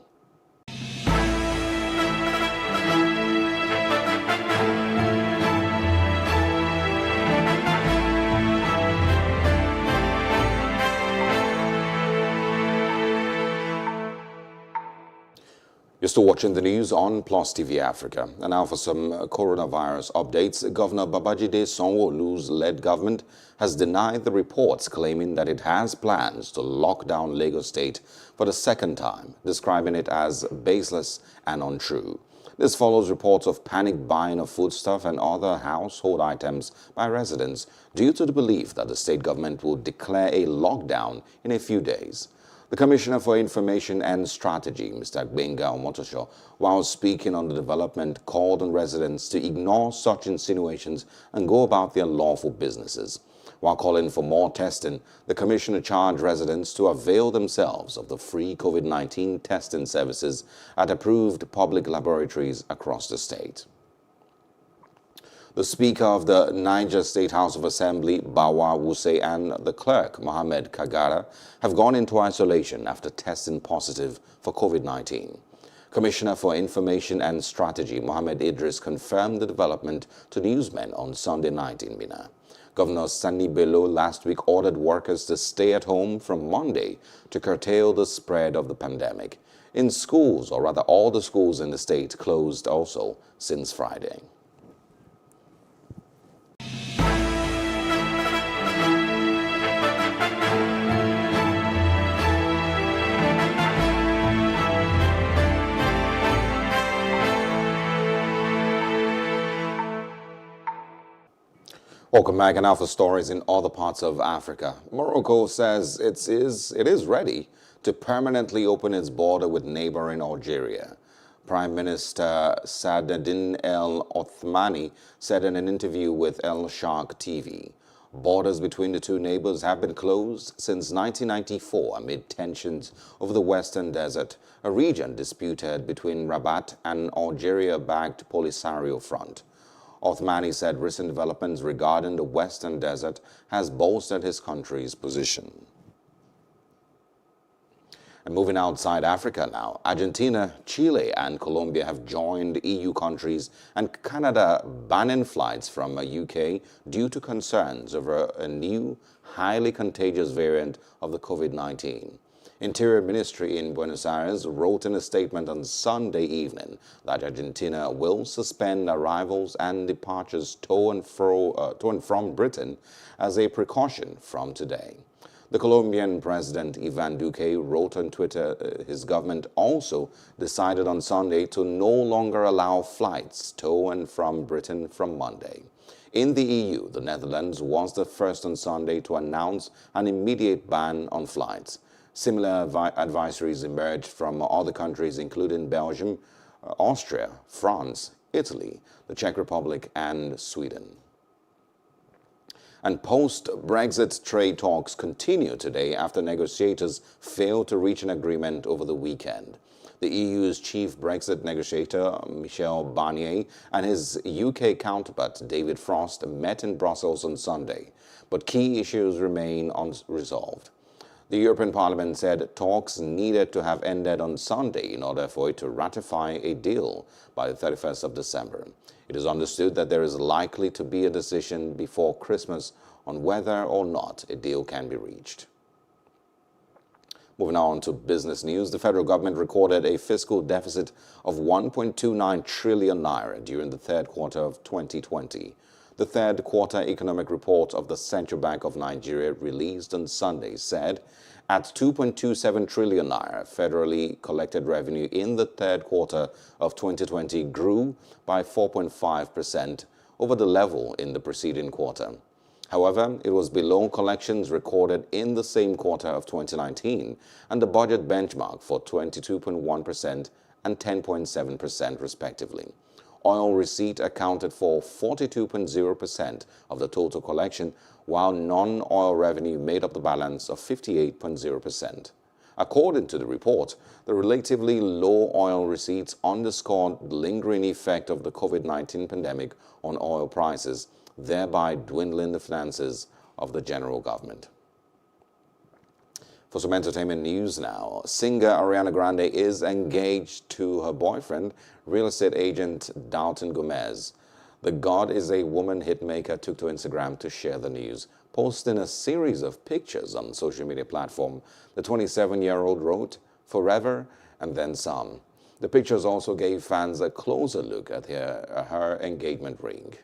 You're still watching the news on Plus TV Africa. And now for some coronavirus updates. Governor Babajide Sanwo-Olu's led government has denied the reports claiming that it has plans to lock down Lagos State for the second time, describing it as baseless and untrue. This follows reports of panic buying of foodstuff and other household items by residents due to the belief that the state government will declare a lockdown in a few days. The Commissioner for Information and Strategy, Mr. Gbenga Omotosho, while speaking on the development, called on residents to ignore such insinuations and go about their lawful businesses. While calling for more testing, the Commissioner charged residents to avail themselves of the free COVID-19 testing services at approved public laboratories across the state. The Speaker of the Niger State House of Assembly, Bawa Wuse, and the Clerk, Mohamed Kagara, have gone into isolation after testing positive for COVID-19. Commissioner for Information and Strategy, Mohamed Idris, confirmed the development to newsmen on Sunday night in Minna. Governor Sani Bello last week ordered workers to stay at home from Monday to curtail the spread of the pandemic. In schools, or rather all the schools in the state, closed also since Friday. Welcome back, and now for stories in other parts of Africa. Morocco says it is ready to permanently open its border with neighboring Algeria. Prime Minister Saadetdine El Othmani said in an interview with El Sharq TV, borders between the two neighbors have been closed since 1994 amid tensions over the Western Desert, a region disputed between Rabat and Algeria-backed Polisario Front. Othmani said recent developments regarding the Western Desert has bolstered his country's position. And moving outside Africa now, Argentina, Chile, and Colombia have joined EU countries and Canada banning flights from the UK due to concerns over a new, highly contagious variant of the COVID-19. Interior Ministry in Buenos Aires wrote in a statement on Sunday evening that Argentina will suspend arrivals and departures to and from Britain as a precaution from today. The Colombian President Ivan Duque wrote on Twitter his government also decided on Sunday to no longer allow flights to and from Britain from Monday. In the EU, the Netherlands was the first on Sunday to announce an immediate ban on flights. Similar advisories emerged from other countries, including Belgium, Austria, France, Italy, the Czech Republic, and Sweden. And post-Brexit trade talks continue today after negotiators failed to reach an agreement over the weekend. The EU's chief Brexit negotiator, Michel Barnier, and his UK counterpart, David Frost, met in Brussels on Sunday, but key issues remain unresolved. The European Parliament said talks needed to have ended on Sunday in order for it to ratify a deal by the 31st of December. It is understood that there is likely to be a decision before Christmas on whether or not a deal can be reached. Moving on to business news, the federal government recorded a fiscal deficit of 1.29 trillion naira during the third quarter of 2020. The third quarter economic report of the Central Bank of Nigeria released on Sunday said at 2.27 trillion naira, federally collected revenue in the third quarter of 2020 grew by 4.5% over the level in the preceding quarter. However, it was below collections recorded in the same quarter of 2019 and the budget benchmark for 22.1% and 10.7% respectively. Oil receipt accounted for 42.0% of the total collection, while non-oil revenue made up the balance of 58.0%. According to the report, the relatively low oil receipts underscored the lingering effect of the COVID-19 pandemic on oil prices, thereby dwindling the finances of the general government. For some entertainment news now, singer Ariana Grande is engaged to her boyfriend, real estate agent Dalton Gomez. The God is a Woman hitmaker took to Instagram to share the news. Posting a series of pictures on the social media platform, the 27-year-old wrote, "Forever and then some." The pictures also gave fans a closer look at her engagement ring.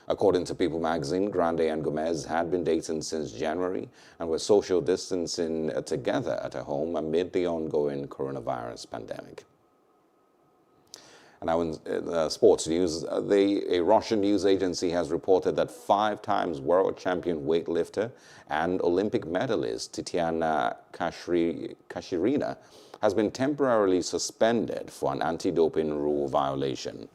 According to People magazine, Grande and Gomez had been dating since January and were social distancing together at her home amid the ongoing coronavirus pandemic. And now in sports news, a Russian news agency has reported that 5-time world champion weightlifter and Olympic medalist Tatiana Kashirina has been temporarily suspended for an anti-doping rule violation.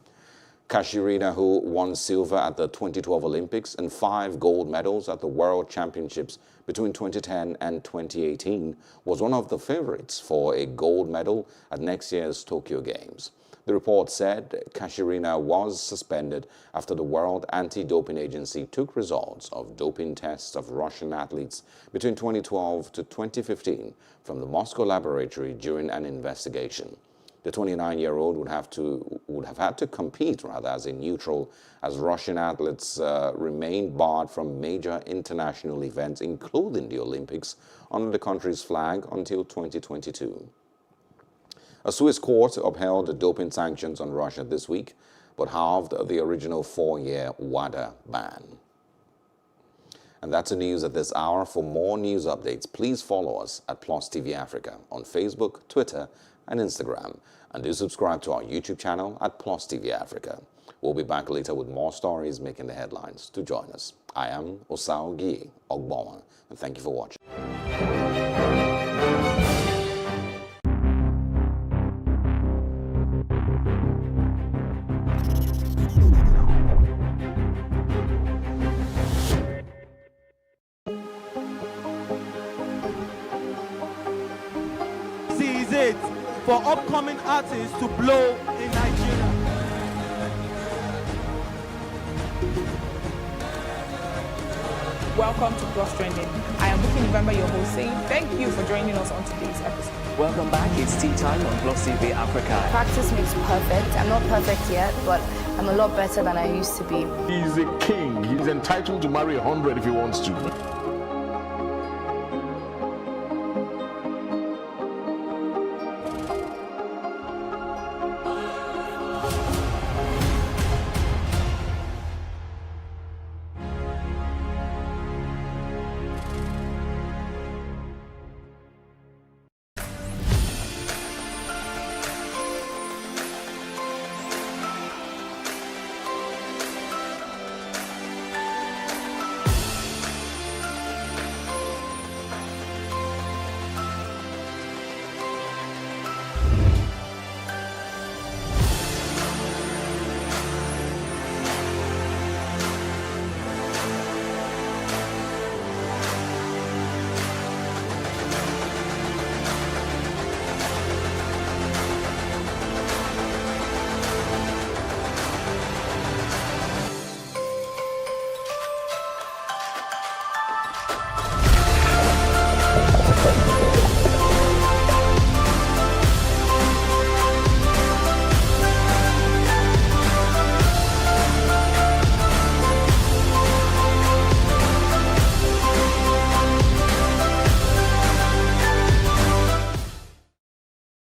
Kashirina, who won silver at the 2012 Olympics and 5 gold medals at the World Championships between 2010 and 2018, was one of the favorites for a gold medal at next year's Tokyo Games. The report said Kashirina was suspended after the World Anti-Doping Agency took results of doping tests of Russian athletes between 2012 to 2015 from the Moscow laboratory during an investigation. The 29-year-old would have had to compete as a neutral, as Russian athletes remain barred from major international events, including the Olympics, under the country's flag until 2022. A Swiss court upheld the doping sanctions on Russia this week, but halved the original 4-year WADA ban. And that's the news at this hour. For more news updates, please follow us at Plus TV Africa on Facebook, Twitter, and Instagram. And do subscribe to our YouTube channel at Plus TV Africa. We'll be back later with more stories making the headlines. To join us, I am Osao Gie Ogboma, and thank you for watching. Sees it for upcoming artists to blow in Nigeria. Welcome to Plus Trending. I am Buki November, your host, saying thank you for joining us on today's episode. Welcome back. It's tea time on Plus TV Africa. Practice makes perfect. I'm not perfect yet, but I'm a lot better than I used to be. He's a king. He's entitled to marry 100 if he wants to.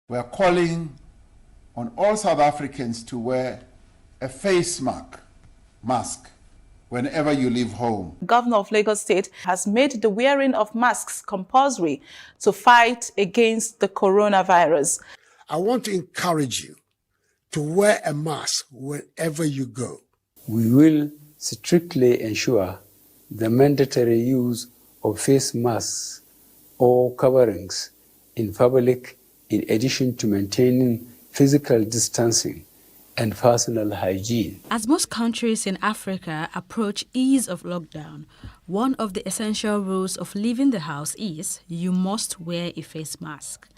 We are calling on all South Africans to wear a face mask whenever you leave home. Governor of Lagos State has made the wearing of masks compulsory to fight against the coronavirus. I want to encourage you to wear a mask wherever you go. We will strictly ensure the mandatory use of face masks or coverings in public, in addition to maintaining physical distancing and personal hygiene. As most countries in Africa approach ease of lockdown, one of the essential rules of leaving the house is you must wear a face mask.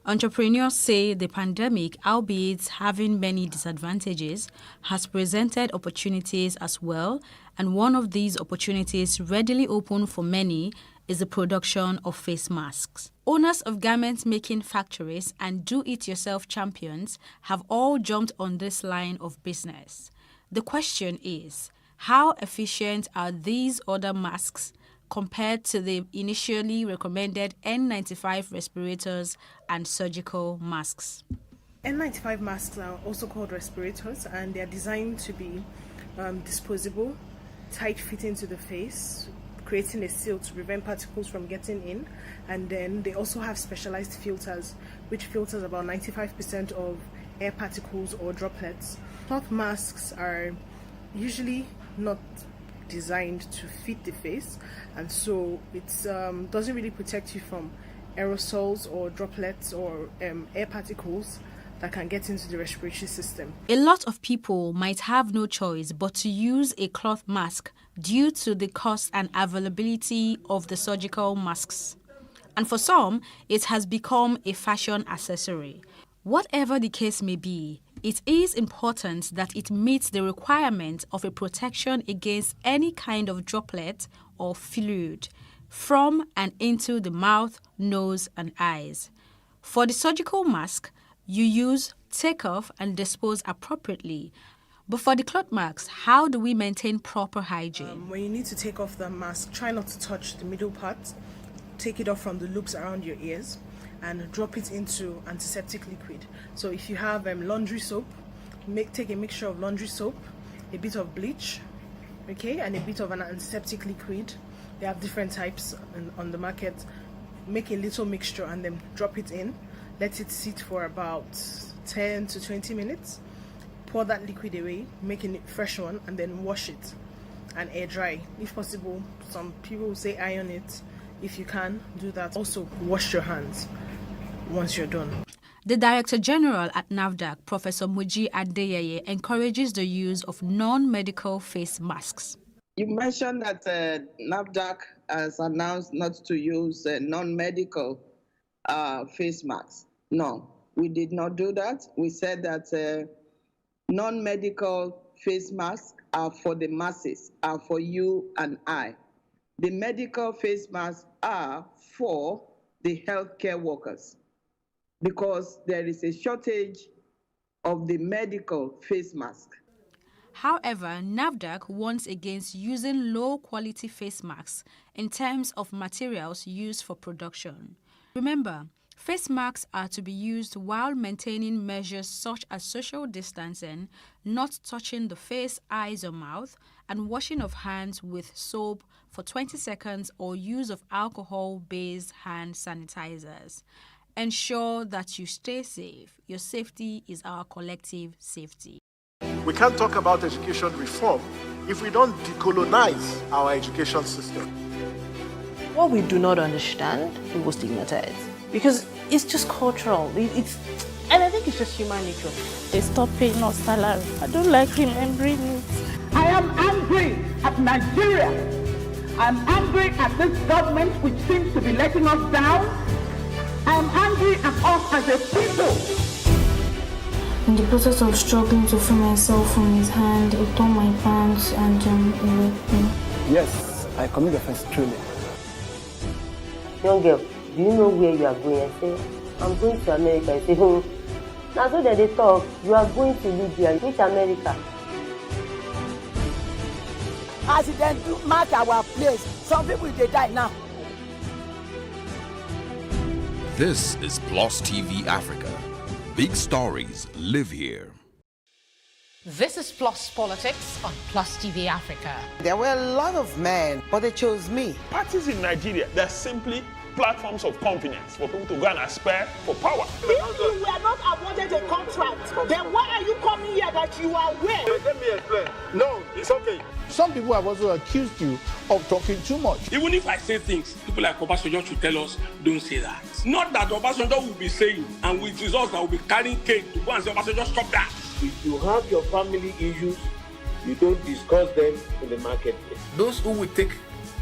Entrepreneurs say the pandemic, albeit having many disadvantages, has presented opportunities as well, and one of these opportunities readily open for many is the production of face masks. Owners of garment-making factories and do-it-yourself champions have all jumped on this line of business. The question is, how efficient are these other masks compared to the initially recommended N95 respirators and surgical masks? N95 masks are also called respirators, and they are designed to be disposable, tight-fitting to the face, creating a seal to prevent particles from getting in. And then they also have specialized filters, which filters about 95% of air particles or droplets. Cloth masks are usually not designed to fit the face, and so it doesn't really protect you from aerosols or droplets or air particles that can get into the respiratory system. A lot of people might have no choice but to use a cloth mask due to the cost and availability of the surgical masks. And for some, it has become a fashion accessory. Whatever the case may be, it is important that it meets the requirement of a protection against any kind of droplet or fluid from and into the mouth, nose, and eyes. For the surgical mask, you use, take off, and dispose appropriately. But for the cloth masks, how do we maintain proper hygiene? When you need to take off the mask, try not to touch the middle part. Take it off from the loops around your ears and drop it into antiseptic liquid. So if you have laundry soap, take a mixture of laundry soap, a bit of bleach, okay, and a bit of an antiseptic liquid. They have different types on the market. Make a little mixture and then drop it in. Let it sit for about 10 to 20 minutes. Pour that liquid away, make a fresh one, and then wash it and air dry. If possible, some people will say iron it. If you can, do that. Also, wash your hands once you're done. The Director General at NAFDAC, Professor Muji Adeyeye, encourages the use of non-medical face masks. You mentioned that NAFDAC has announced not to use non-medical face masks. No, we did not do that. We said that non-medical face masks are for the masses, are for you and I. The medical face masks are for the healthcare workers because there is a shortage of the medical face mask. However, NAFDAC warns against using low-quality face masks in terms of materials used for production. Remember, face masks are to be used while maintaining measures such as social distancing, not touching the face, eyes, or mouth, and washing of hands with soap for 20 seconds or use of alcohol-based hand sanitizers. Ensure that you stay safe. Your safety is our collective safety. We can't talk about education reform if we don't decolonize our education system. What we do not understand, we will stigmatize. Because it's just cultural. And I think it's just human nature. They stop paying us salary. I don't like remembering it. I am angry at Nigeria. I'm angry at this government which seems to be letting us down. I'm angry at us as a people. In the process of struggling to free myself from his hand, he tore my pants and he raped me. Yes, I commit the offense truly. Young girl, do you know where you are going? I say, I'm going to America. I say, now so that they talk, you are going to Libya. Which America? As it then mark our place, some people they die now. This is Plus TV Africa. Big stories live here. This is Plus Politics on Plus TV Africa. There were a lot of men, but they chose me. Parties in Nigeria, they're simply platforms of convenience for people to go and aspire for power. If you were not awarded a contract, then why are you coming here that you are aware? Let me explain. No, it's okay. Some people have also accused you of talking too much. Even if I say things, people like Obasanjo should tell us, don't say that. Not that Obasanjo will be saying, and with results that will be carrying cake to go and say, Obasanjo, stop that. If you have your family issues, you don't discuss them in the marketplace. Those who will take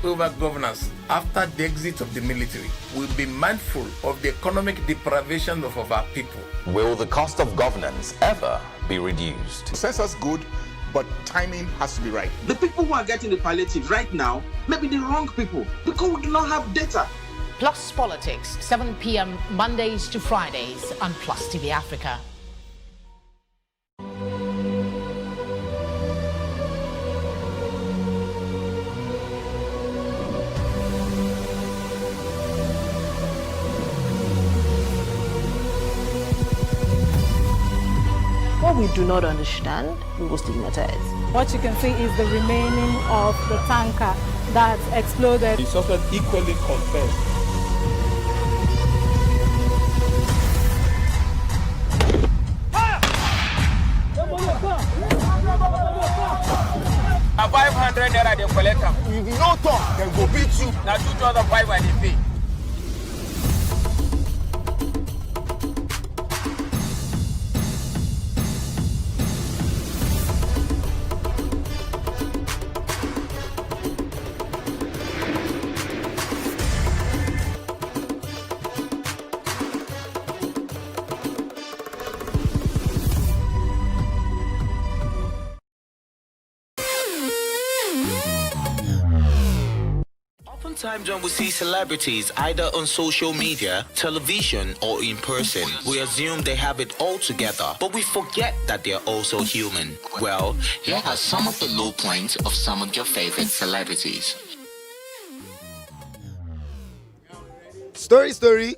over governance after the exit of the military will be mindful of the economic deprivation of our people. Will the cost of governance ever be reduced? Census good, but timing has to be right. The people who are getting the palliative right now may be the wrong people because we do not have data. Plus Politics, 7 p.m. Mondays to Fridays on Plus TV Africa. What we do not understand, we will stigmatize. What you can see is the remaining of the tanker that exploded. The suspect equally confessed. Fire! 100 naira they collect them. If you no talk, then go beat you. Now 2,500 they pay. Sometimes when we see celebrities either on social media, television, or in person, we assume they have it all together, but we forget that they're also human. Well, here are some of the low points of some of your favorite celebrities. Story.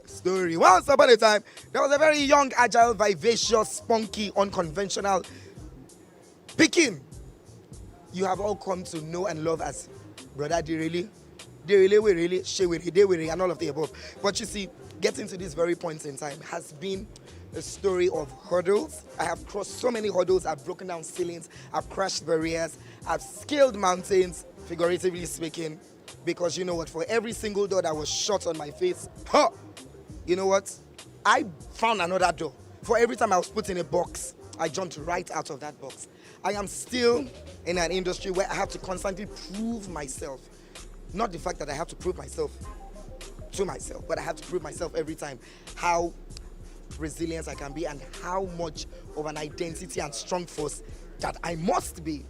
Once upon a time, there was a very young, agile, vivacious, spunky, unconventional Pikin you have all come to know and love as Brother Derele, Shewere, and all of the above. But you see, getting to this very point in time has been a story of hurdles. I have crossed so many hurdles. I've broken down ceilings. I've crashed barriers. I've scaled mountains, figuratively speaking, because you know what? For every single door that was shut on my face, you know what? I found another door. For every time I was put in a box, I jumped right out of that box. I am still in an industry where I have to constantly prove myself. Not the fact that I have to prove myself to myself, but I have to prove myself every time how resilient I can be and how much of an identity and strong force that I must be.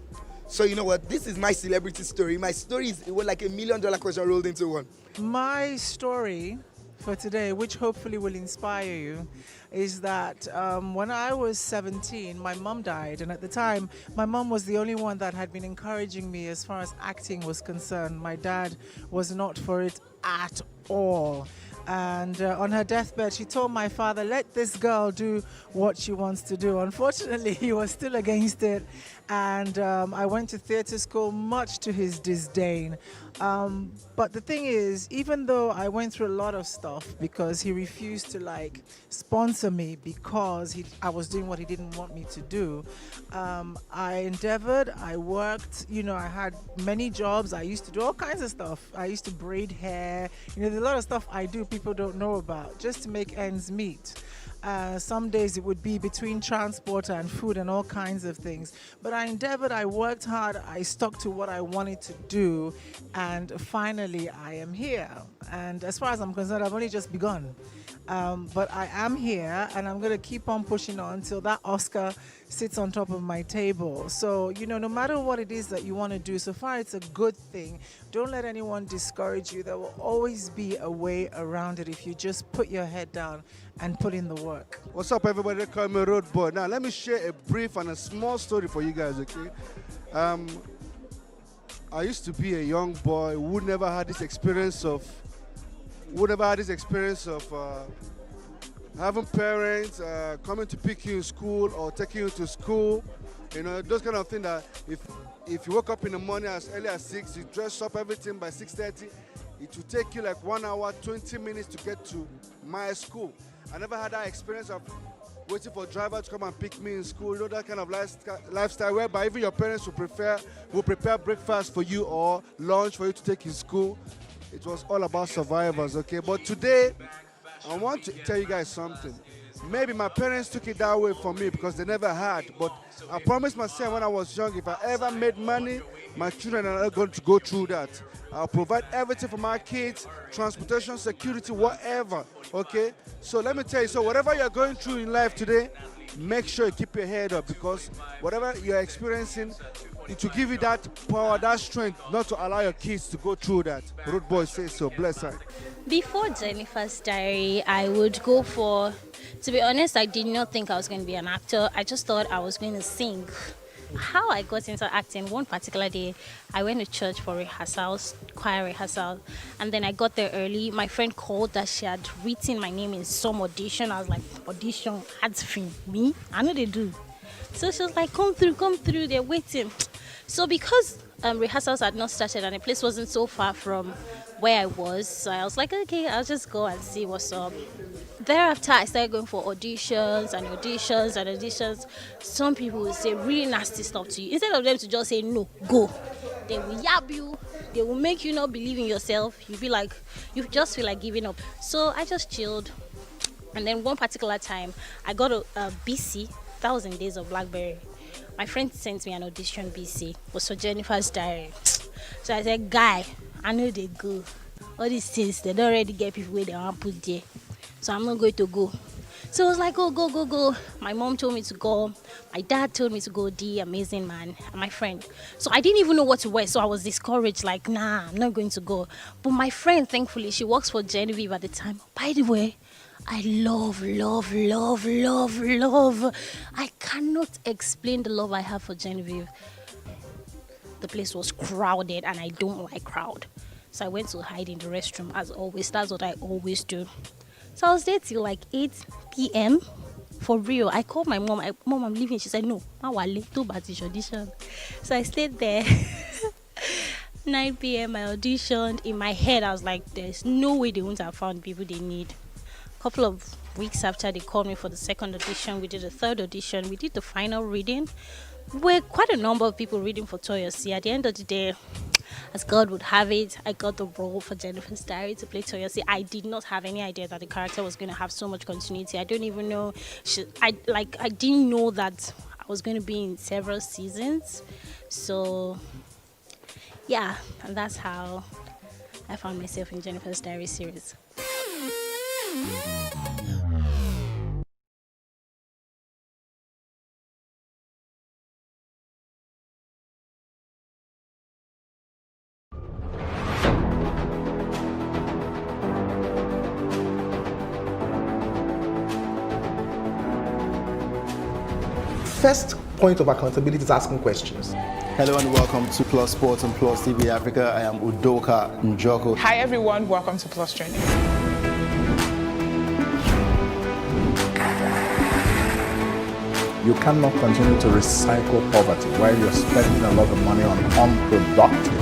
So you know what? This is my celebrity story. My story is like $1 million question rolled into one. My story for today, which hopefully will inspire you, is that when I was 17, my mom died. And at the time, my mom was the only one that had been encouraging me as far as acting was concerned. My dad was not for it at all. And on her deathbed, she told my father, let this girl do what she wants to do. Unfortunately, he was still against it. And I went to theater school, much to his disdain. But the thing is, even though I went through a lot of stuff because he refused to sponsor me because I was doing what he didn't want me to do, I endeavored, I worked, I had many jobs. I used to do all kinds of stuff. I used to braid hair. There's a lot of stuff I do people don't know about just to make ends meet. Some days it would be between transport and food and all kinds of things. But I endeavored, I worked hard, I stuck to what I wanted to do, and finally I am here. And as far as I'm concerned, I've only just begun. But I am here, and I'm going to keep on pushing on until that Oscar sits on top of my table. So, no matter what it is that you want to do, so far it's a good thing. Don't let anyone discourage you. There will always be a way around it if you just put your head down and put in the work. What's up, everybody? They call me Road Boy. Now, let me share a brief and a small story for you guys, okay? I used to be a young boy who never had this experience of having parents coming to pick you in school or taking you to school. Those kind of things that if you woke up in the morning as early as 6, you dress up everything by 6:30, it will take you like 1 hour, 20 minutes to get to my school. I never had that experience of waiting for a driver to come and pick me in school. That kind of lifestyle whereby even your parents will prepare breakfast for you or lunch for you to take in school. It was all about survivors, okay? But today, I want to tell you guys something. Maybe my parents took it that way for me because they never had, but I promised myself when I was young, if I ever made money, my children are not going to go through that. I'll provide everything for my kids, transportation, security, whatever, okay? So let me tell you, so whatever you're going through in life today, make sure you keep your head up because whatever you're experiencing, it will give you that power, that strength, not to allow your kids to go through that. Road Boy says so. Bless her. Before Jennifer's Diary, I would go for, to be honest, I did not think I was going to be an actor. I just thought I was going to sing. How I got into acting, one particular day, I went to church for rehearsals, choir rehearsal, and then I got there early. My friend called that she had written my name in some audition. I was like, audition, ads free, me? I know they do. So she was like, come through, they're waiting. So because rehearsals had not started and the place wasn't so far from where I was, so I was like, okay, I'll just go and see what's up. Thereafter, I started going for auditions. Some people would say really nasty stuff to you. Instead of them to just say, no, go. They will yab you. They will make you not believe in yourself. You just feel like giving up. So I just chilled. And then one particular time, I got a BC, 1,000 Days of Blackberry. My friend sent me an audition BC. It was for Jennifer's Diary. So I said, guy, I know they go. All these things, they don't already get people where they want to put there. So I'm not going to go. So I was like, go. My mom told me to go. My dad told me to go, the amazing man, and my friend. So I didn't even know what to wear. So I was discouraged, like, nah, I'm not going to go. But my friend, thankfully, she works for Genevieve at the time. By the way, I love. I cannot explain the love I have for Genevieve. The place was crowded and I don't like crowd. So I went to hide in the restroom as always. That's what I always do. So I was there till like 8 p.m. For real. I called my mom. Mom, I'm leaving. She said, no, too bad it's audition. So I stayed there. 9 p.m. I auditioned. In my head, I was like, there's no way they won't have found people they need. A couple of weeks after, they called me for the second audition. We did the third audition. We did the final reading. We're quite a number of people reading for Toyosi. At the end of the day, as God would have it, I got the role for Jennifer's Diary to play Toyosi. I did not have any idea that the character was going to have so much continuity. I don't even know. I didn't know that I was going to be in several seasons. So, yeah, and that's how I found myself in Jennifer's Diary series. First point of accountability is asking questions. Hello and welcome to Plus Sports and Plus TV Africa. I am Udoka Njoko. Hi everyone, welcome to Plus Training. You cannot continue to recycle poverty while you're spending a lot of money on unproductive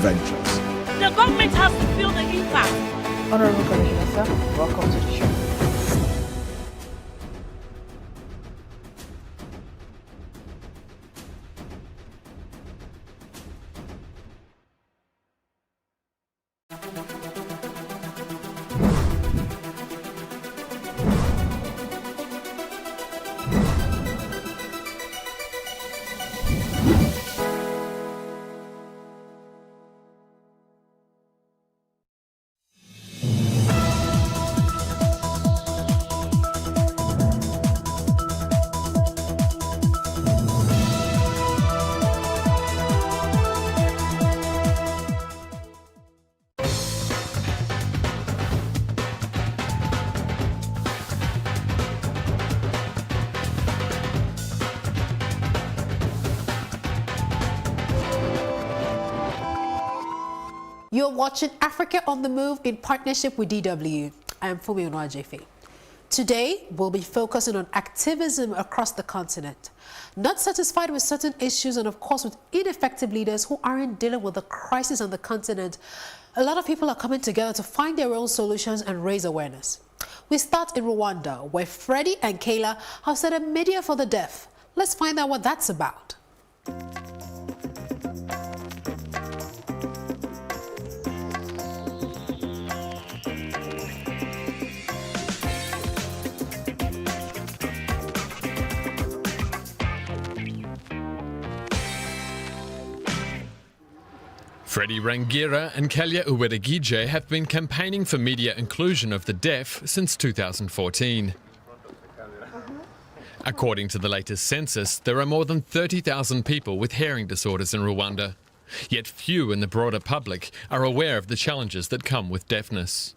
ventures. The government has to feel the impact. Honorable Commissioner, sir, welcome to the show. You're watching Africa on the Move in partnership with DW. I am Fumi Onwajefe. Today, we'll be focusing on activism across the continent. Not satisfied with certain issues and of course with ineffective leaders who aren't dealing with the crisis on the continent, a lot of people are coming together to find their own solutions and raise awareness. We start in Rwanda, where Freddie and Kayla have set up Media for the Deaf. Let's find out what that's about. Freddie Rangira and Kalia Uwedegije have been campaigning for media inclusion of the deaf since 2014. According to the latest census, there are more than 30,000 people with hearing disorders in Rwanda. Yet few in the broader public are aware of the challenges that come with deafness.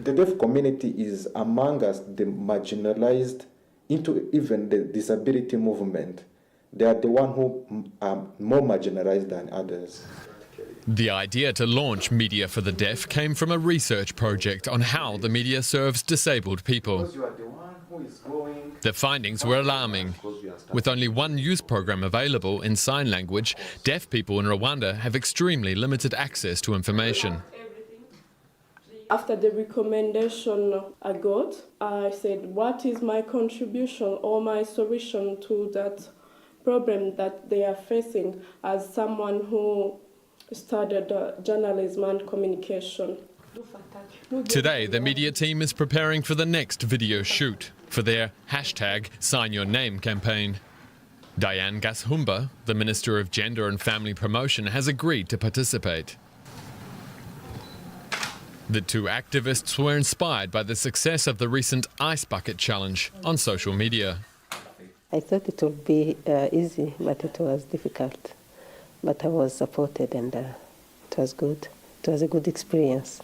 The deaf community is among us the marginalized into even the disability movement. They are the one who are more marginalized than others. The idea to launch Media for the Deaf came from a research project on how the media serves disabled people. The findings were alarming. With only one news program available in sign language, deaf people in Rwanda have extremely limited access to information. After the recommendation I got, I said, what is my contribution or my solution to that problem that they are facing as someone who studied journalism and communication. Today, the media team is preparing for the next video shoot for their #SignYourName campaign. Diane Gashumba, the Minister of Gender and Family Promotion, has agreed to participate. The two activists were inspired by the success of the recent Ice Bucket Challenge on social media. I thought it would be easy, but it was difficult. But I was supported and it was good. It was a good experience.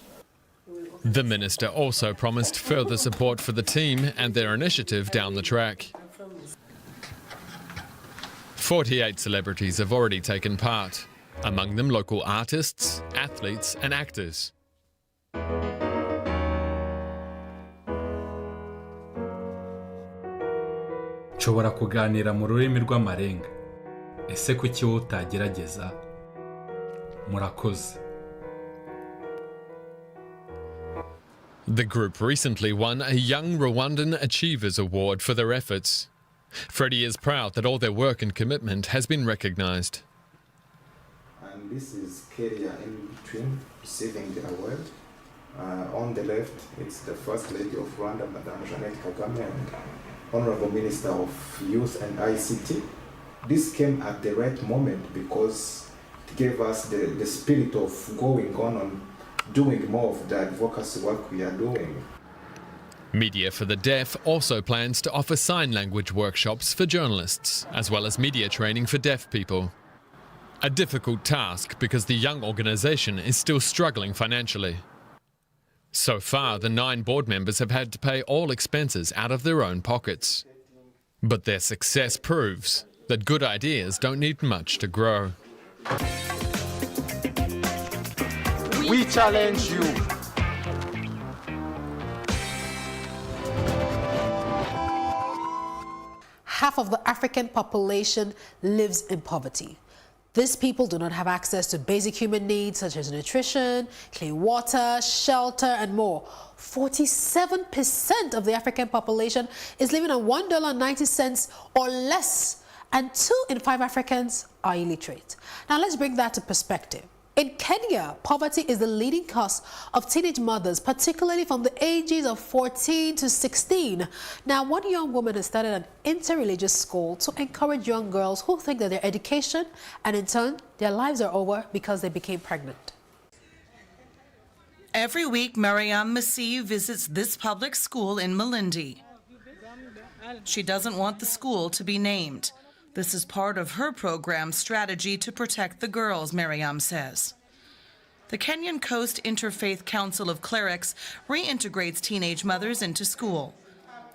The minister also promised further support for the team and their initiative down the track. 48 celebrities have already taken part, among them local artists, athletes and actors. nshobora kuganira mu rurimi rw'amarenga. Ese kuki wowe utagerageza? Murakoze. The group recently won a Young Rwandan Achievers Award for their efforts. Freddie is proud that all their work and commitment has been recognized. And this is Keria in between receiving the award. On the left, it's the First Lady of Rwanda, Madame Jeannette Kagame, and Honorable Minister of Youth and ICT. This came at the right moment because it gave us the spirit of going on doing more of the advocacy work we are doing. Media for the Deaf also plans to offer sign language workshops for journalists, as well as media training for deaf people. A difficult task because the young organisation is still struggling financially. So far, the 9 board members have had to pay all expenses out of their own pockets. But their success proves that good ideas don't need much to grow. We challenge you. Half of the African population lives in poverty. These people do not have access to basic human needs such as nutrition, clean water, shelter, and more. 47% of the African population is living on $1.90 or less, and 2 in 5 Africans are illiterate. Now let's bring that to perspective. In Kenya, poverty is the leading cause of teenage mothers, particularly from the ages of 14 to 16. Now, one young woman has started an interreligious school to encourage young girls who think that their education and in turn their lives are over because they became pregnant. Every week, Mariam Masih visits this public school in Malindi. She doesn't want the school to be named. This is part of her program's strategy to protect the girls, Mariam says. The Kenyan Coast Interfaith Council of Clerics reintegrates teenage mothers into school.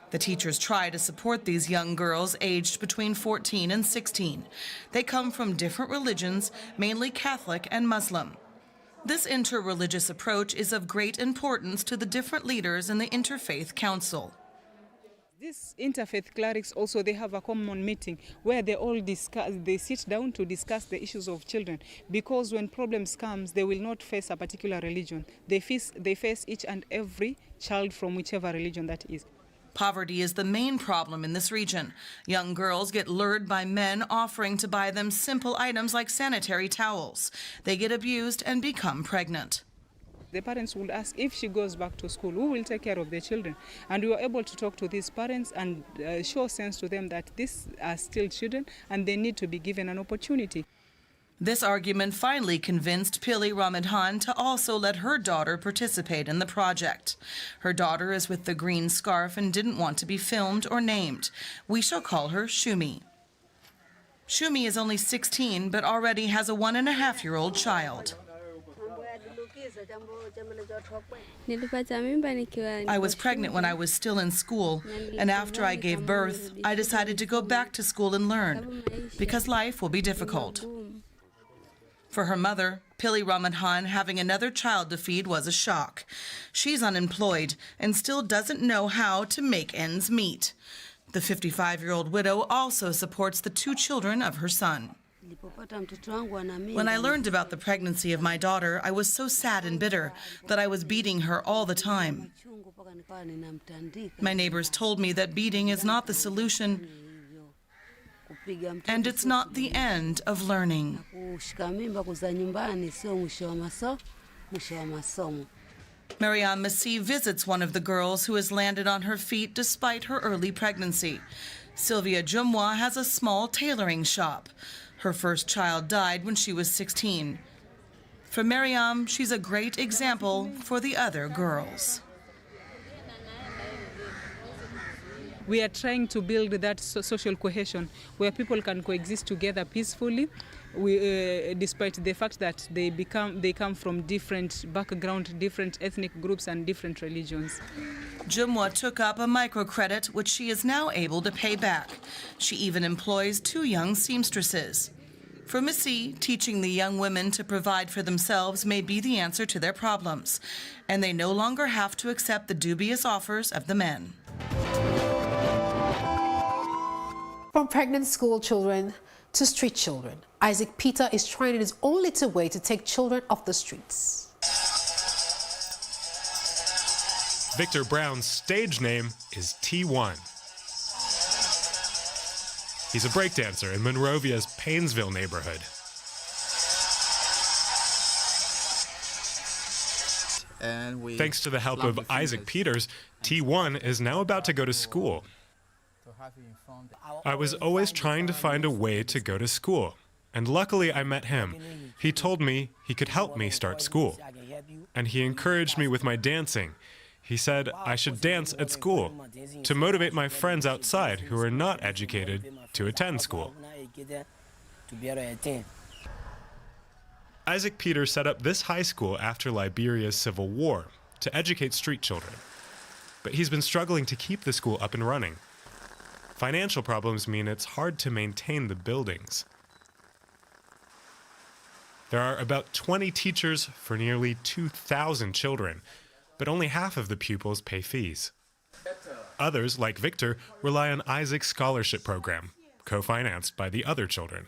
The teachers try to support these young girls aged between 14 and 16. They come from different religions, mainly Catholic and Muslim. This interreligious approach is of great importance to the different leaders in the Interfaith Council. These interfaith clerics also, they have a common meeting where they all discuss, they sit down to discuss the issues of children, because when problems comes, they will not face a particular religion. They face each and every child from whichever religion that is. Poverty is the main problem in this region. Young girls get lured by men offering to buy them simple items like sanitary towels. They get abused and become pregnant. The parents would ask, if she goes back to school, who will take care of the children? And we were able to talk to these parents and show sense to them that these are still children and they need to be given an opportunity. This argument finally convinced Pili Ramadhan to also let her daughter participate in the project. Her daughter is with the green scarf and didn't want to be filmed or named. We shall call her Shumi. Shumi is only 16, but already has a 1.5-year-old child. I was pregnant when I was still in school, and after I gave birth, I decided to go back to school and learn, because life will be difficult. For her mother, Pili Ramadhan, having another child to feed was a shock. She's unemployed and still doesn't know how to make ends meet. The 55-year-old widow also supports the 2 children of her son. When I learned about the pregnancy of my daughter, I was so sad and bitter that I was beating her all the time. My neighbors told me that beating is not the solution. And it's not the end of learning. Mariam Massi visits one of the girls who has landed on her feet despite her early pregnancy. Sylvia Jumwa has a small tailoring shop. Her first child died when she was 16. For Mariam, she's a great example for the other girls. We are trying to build that social cohesion where people can coexist together peacefully, despite the fact that they come from different backgrounds, different ethnic groups and different religions. Jumwa took up a microcredit, which she is now able to pay back. She even employs 2 young seamstresses. For Missy, teaching the young women to provide for themselves may be the answer to their problems, and they no longer have to accept the dubious offers of the men. From pregnant school children to street children, Isaac Peter is trying in his own little way to take children off the streets. Victor Brown's stage name is T1. He's a breakdancer in Monrovia's Paynesville neighborhood. Thanks to the help of Isaac Peters, T1 is now about to go to school. I was always trying to find a way to go to school, and luckily I met him. He told me he could help me start school, and he encouraged me with my dancing. He said I should dance at school to motivate my friends outside who are not educated to attend school. Isaac Peters set up this high school after Liberia's civil war to educate street children. But he's been struggling to keep the school up and running. Financial problems mean it's hard to maintain the buildings. There are about 20 teachers for nearly 2,000 children, but only half of the pupils pay fees. Others, like Victor, rely on Isaac's scholarship program, co-financed by the other children.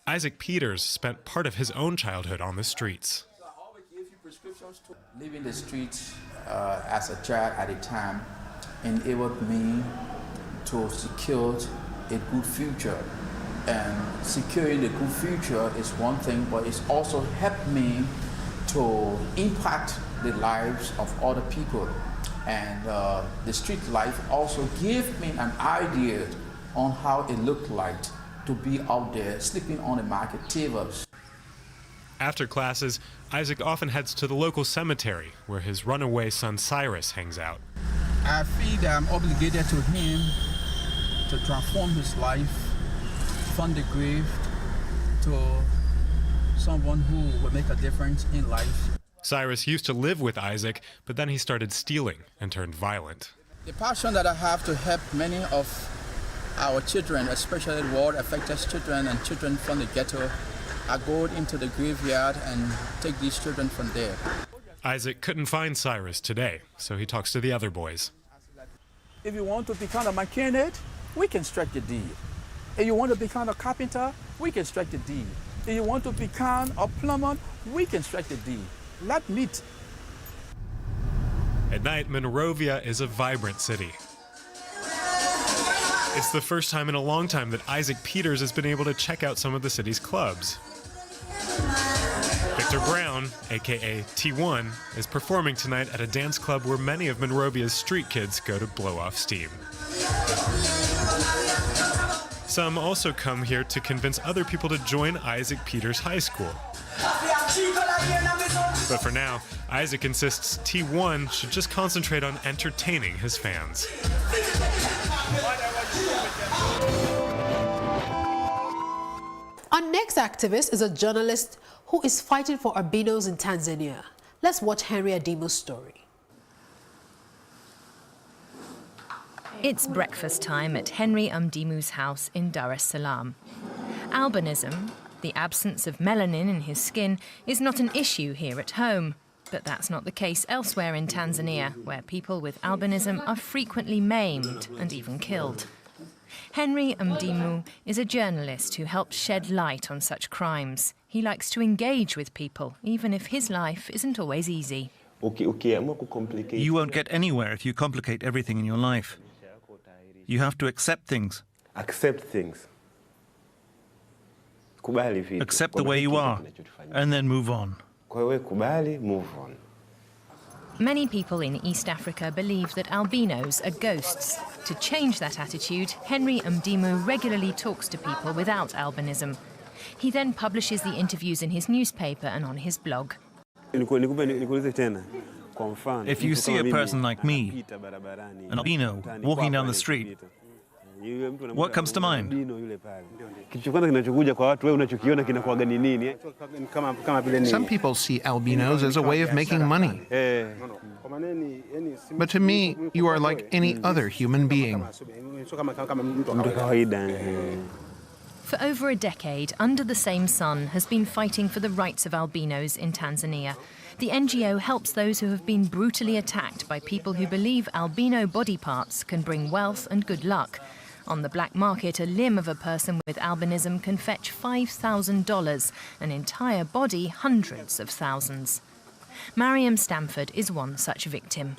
Isaac Peters spent part of his own childhood on the streets. Living the streets as a child at a time enabled me to secure a good future. And securing a good future is one thing, but it's also helped me to impact the lives of other people. And the street life also gave me an idea on how it looked like to be out there sleeping on the market tables. After classes, Isaac often heads to the local cemetery where his runaway son Cyrus hangs out. I feel that I'm obligated to him to transform his life from the grave to someone who will make a difference in life. Cyrus used to live with Isaac, but then he started stealing and turned violent. The passion that I have to help many of our children, especially war-affected children and children from the ghetto, I go into the graveyard and take these children from there. Isaac couldn't find Cyrus today, so he talks to the other boys. If you want to become a mechanic, we can strike the deal. If you want to become a carpenter, we can strike the deal. If you want to become a plumber, we can strike the deal. Let's meet. At night, Monrovia is a vibrant city. It's the first time in a long time that Isaac Peters has been able to check out some of the city's clubs. Victor Brown, aka T1, is performing tonight at a dance club where many of Monrovia's street kids go to blow off steam. Some also come here to convince other people to join Isaac Peters High School. But for now, Isaac insists T1 should just concentrate on entertaining his fans. Our next activist is a journalist who is fighting for albinos in Tanzania. Let's watch Henry Adimu's story. It's breakfast time at Henry Mdimu's house in Dar es Salaam. Albinism, the absence of melanin in his skin, is not an issue here at home. But that's not the case elsewhere in Tanzania, where people with albinism are frequently maimed and even killed. Henry Mdimu is a journalist who helps shed light on such crimes. He likes to engage with people, even if his life isn't always easy. You won't get anywhere if you complicate everything in your life. You have to accept things. Accept things. Accept the way you are, and then move on. Many people in East Africa believe that albinos are ghosts. To change that attitude, Henry Mdimu regularly talks to people without albinism. He then publishes the interviews in his newspaper and on his blog. If you see a person like me, an albino, walking down the street, what comes to mind? Some people see albinos as a way of making money. But to me, you are like any other human being. For over a decade, Under the Same Sun has been fighting for the rights of albinos in Tanzania. The NGO helps those who have been brutally attacked by people who believe albino body parts can bring wealth and good luck. On the black market, a limb of a person with albinism can fetch $5,000, an entire body hundreds of thousands. Mariam Stamford is one such victim.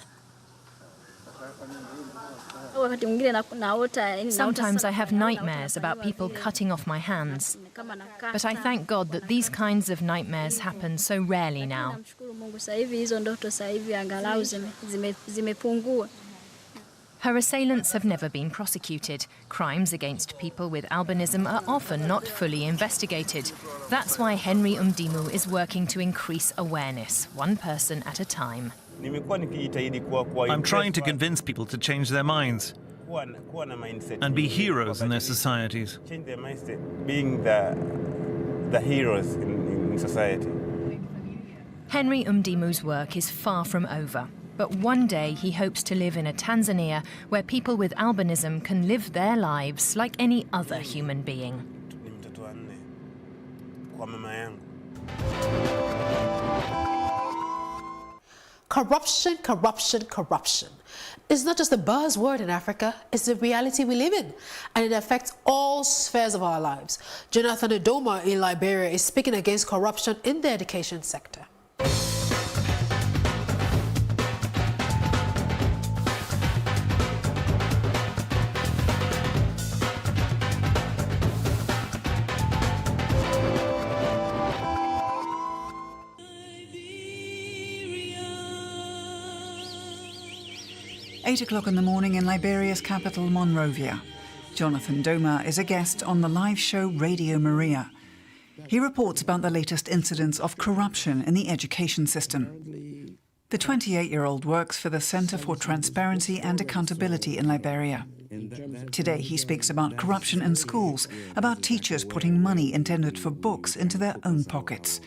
Sometimes I have nightmares about people cutting off my hands. But I thank God that these kinds of nightmares happen so rarely now. Her assailants have never been prosecuted. Crimes against people with albinism are often not fully investigated. That's why Henry Mdimu is working to increase awareness, one person at a time. I'm trying to convince people to change their minds and be heroes in their societies. Change their mindset, being the heroes in society. Henry Mdimu's work is far from over. But one day he hopes to live in a Tanzania where people with albinism can live their lives like any other human being. Corruption, corruption, corruption. It's not just a buzzword in Africa, it's the reality we live in, and it affects all spheres of our lives. Jonathan Edoma in Liberia is speaking against corruption in the education sector. Eight o'clock in the morning in Liberia's capital, Monrovia. Jonathan Doma is a guest on the live show Radio Maria. He reports about the latest incidents of corruption in the education system. The 28-year-old works for the Center for Transparency and Accountability in Liberia. Today he speaks about corruption in schools, about teachers putting money intended for books into their own pockets.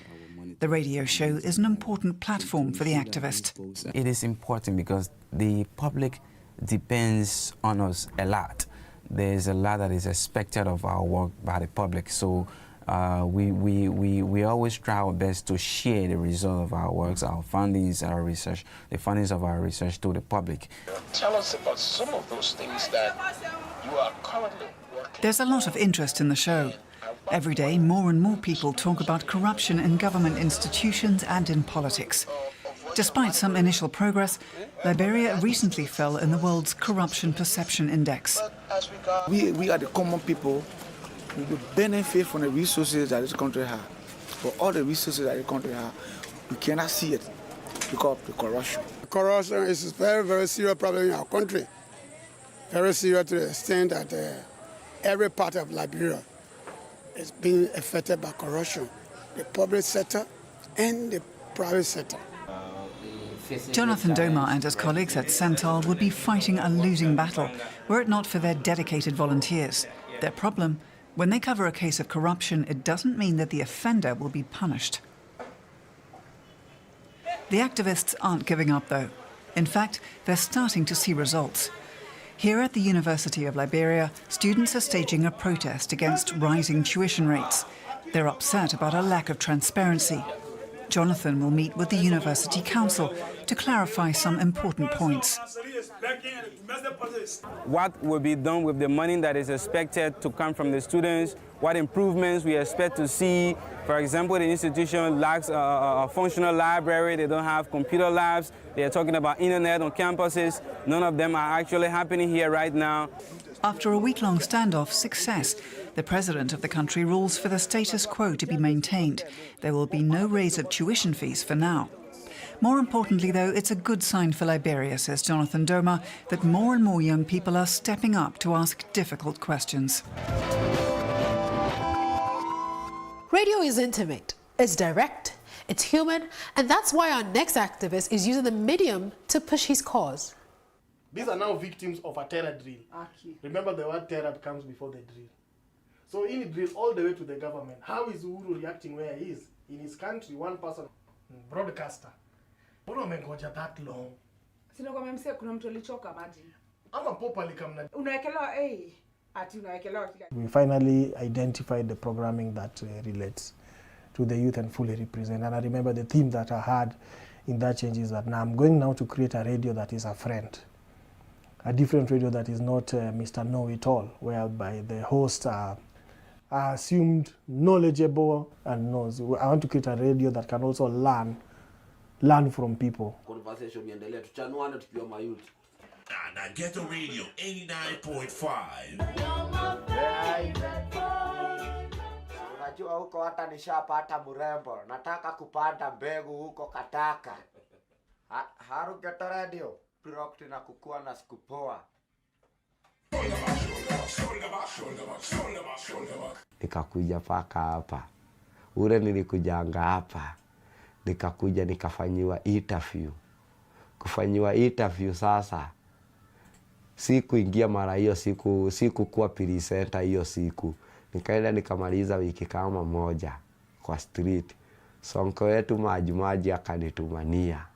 The radio show is an important platform for the activist. It is important because the public depends on us a lot. There's a lot that is expected of our work by the public, so we always try our best to share the result of our works, our findings, our research, the findings of our research to the public. Tell us about some of those things that you are currently working. There's a lot of interest in the show. Every day, more and more people talk about corruption in government institutions and in politics. Despite some initial progress, Liberia recently fell in the world's Corruption Perception Index. We are the common people who will benefit from the resources that this country has. But all the resources that the country has, we cannot see it because of the corruption. Corruption is a very, very serious problem in our country. Very serious to the extent that every part of Liberia is being affected by corruption, the public sector and the private sector. Jonathan Doma and his colleagues at Central would be fighting a losing battle were it not for their dedicated volunteers. Their problem, when they cover a case of corruption, it doesn't mean that the offender will be punished. The activists aren't giving up, though. In fact, they're starting to see results. Here at the University of Liberia, students are staging a protest against rising tuition rates. They're upset about a lack of transparency. Jonathan will meet with the University Council to clarify some important points. What will be done with the money that is expected to come from the students? What improvements we expect to see? For example, the institution lacks a functional library. They don't have computer labs. They are talking about internet on campuses. None of them are actually happening here right now. After a week-long standoff, success. The president of the country rules for the status quo to be maintained. There will be no raise of tuition fees for now. More importantly, though, it's a good sign for Liberia, says Jonathan Doma, that more and more young people are stepping up to ask difficult questions. Radio is intimate, it's direct, it's human, and that's why our next activist is using the medium to push his cause. These are now victims of a terror drill. Remember, the word terror comes before the drill. So in the drill, all the way to the government, how is Uhuru reacting where he is? In his country, one person, broadcaster. Mbona umengoja that long? Sino kwa memse kuna mtu alichoka maji. Ama popa likamna. Unaekelewa ati unaekelewa. We finally identified the programming that relates to the youth and fully represent. And I remember the theme that I had in that change is that now I'm going now to create a radio that is a friend. A different radio that is not Mr. Know-it-all, whereby the hosts are assumed knowledgeable and knows. I want to create a radio that can also learn from people. Conversation iendelee, tuchanuane tukiwa mayouth. Na Ghetto Radio 89.5. Unajua huko hata nishapata mrembo. Nataka kupanda mbegu huko Kataka. Haru Ghetto Radio. Pirokti na kukua na sikupoa. Nikakuja paka hapa. Ule nilikujanga hapa. Nikakuja nikafanyiwa interview. Kufanyiwa interview sasa. Siku ingia mara hiyo siku kuwa presenter hiyo siku. Nikaenda nikamaliza wiki kama moja kwa street. Sonko yetu maji akanitumania.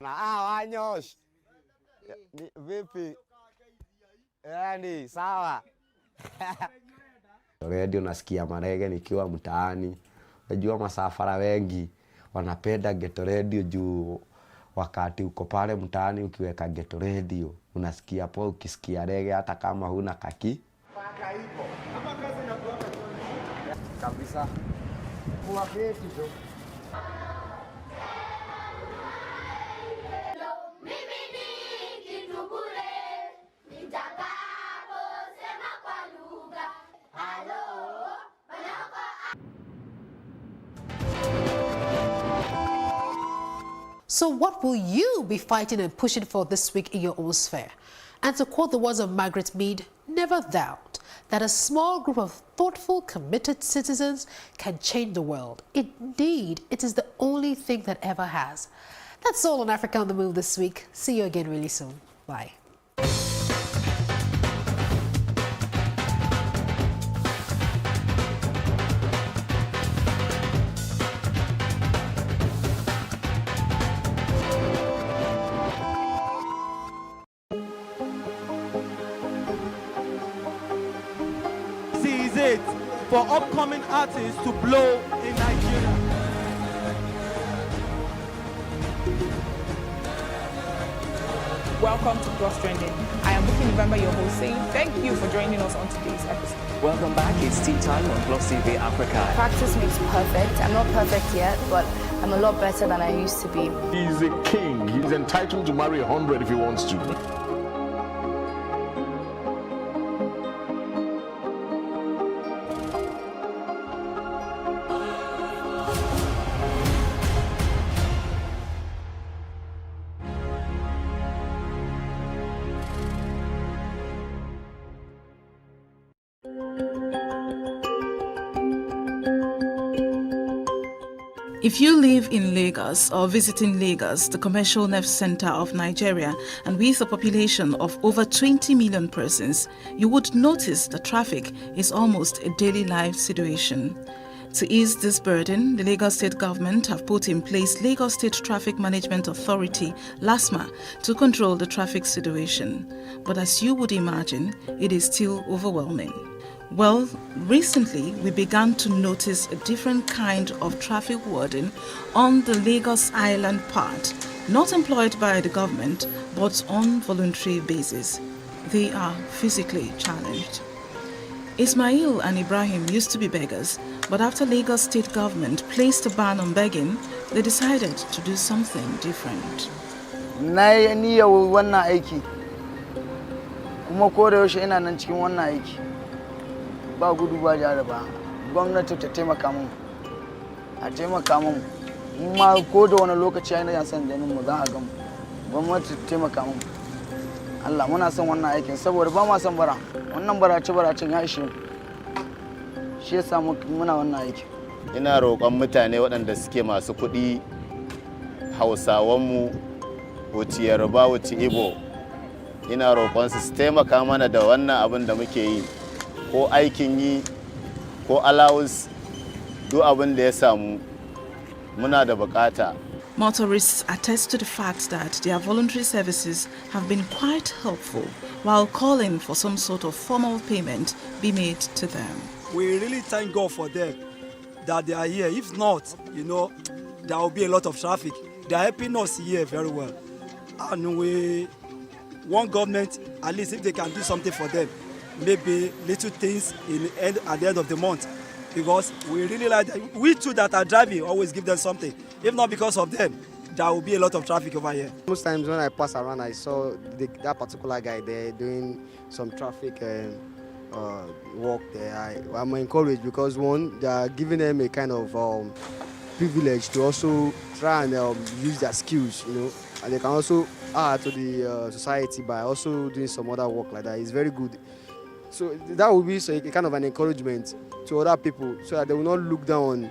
Na wanyosh. Vipi? Yaani sawa. Radio nasikia marege nikiwa mtaani. Unajua masafara wengi wanapenda Ghetto Radio juu wakati uko pale mtaani ukiweka Ghetto Radio unasikia po ukisikia reggae hata kama huna kaki. Paka ipo. Kama kazi inakuwa kabisa. Kwa beti jo. So what will you be fighting and pushing for this week in your own sphere? And to quote the words of Margaret Mead, never doubt that a small group of thoughtful, committed citizens can change the world. Indeed, it is the only thing that ever has. That's all on Africa on the Move this week. See you again really soon. Bye. For upcoming artists to blow in Nigeria. Welcome to Cross Trending. I am Bookie November, your host, saying thank you for joining us on today's episode. Welcome back. It's tea time on Plus TV Africa. Practice makes perfect. I'm not perfect yet, but I'm a lot better than I used to be. He's a king. He's entitled to marry 100 if he wants to. If you live in Lagos or visiting Lagos, the commercial nerve center of Nigeria, and with a population of over 20 million persons, you would notice the traffic is almost a daily life situation. To ease this burden, the Lagos State government have put in place Lagos State Traffic Management Authority, LASMA, to control the traffic situation. But as you would imagine, it is still overwhelming. Well, recently we began to notice a different kind of traffic warden on the Lagos Island part, not employed by the government but on voluntary basis. They are physically challenged. Ismail and Ibrahim used to be beggars, but after Lagos State government placed a ban on begging, they decided to do something different. Na yi niyyar wannan aiki kuma ko da yaushe ina nan cikin wannan aiki ba gudu ba jara ba gwamnati ta taimaka mun a taimaka mun ma ko da wani lokaci ai na san ganin mu za a gamu gwamnati ta taimaka mun Allah muna son wannan aikin saboda ba ma son bara wannan baracin ya ishe mu shi yasa muna wannan aikin ina roƙon mutane waɗanda suke masu kuɗi hausawanmu wuci yarba wuci ibo ina roƙon su taimaka mana da wannan abin da muke yi ko aikin yi ko allowance duk abin da ya samu muna da bukata. Motorists attest to the fact that their voluntary services have been quite helpful while calling for some sort of formal payment be made to them. We really thank God for them that they are here. If not, you know, there will be a lot of traffic. They are helping us here very well. And we want government, at least if they can do something for them, maybe little things at the end of the month. Because we really like that. We too that are driving always give them something. If not because of them, there will be a lot of traffic over here. Most times when I pass around, I saw that particular guy there doing some traffic work there. I'm encouraged because one, they are giving them a kind of privilege to also try and use their skills, you know, and they can also add to the society by also doing some other work like that. It's very good. So that will be a kind of an encouragement to other people so that they will not look down on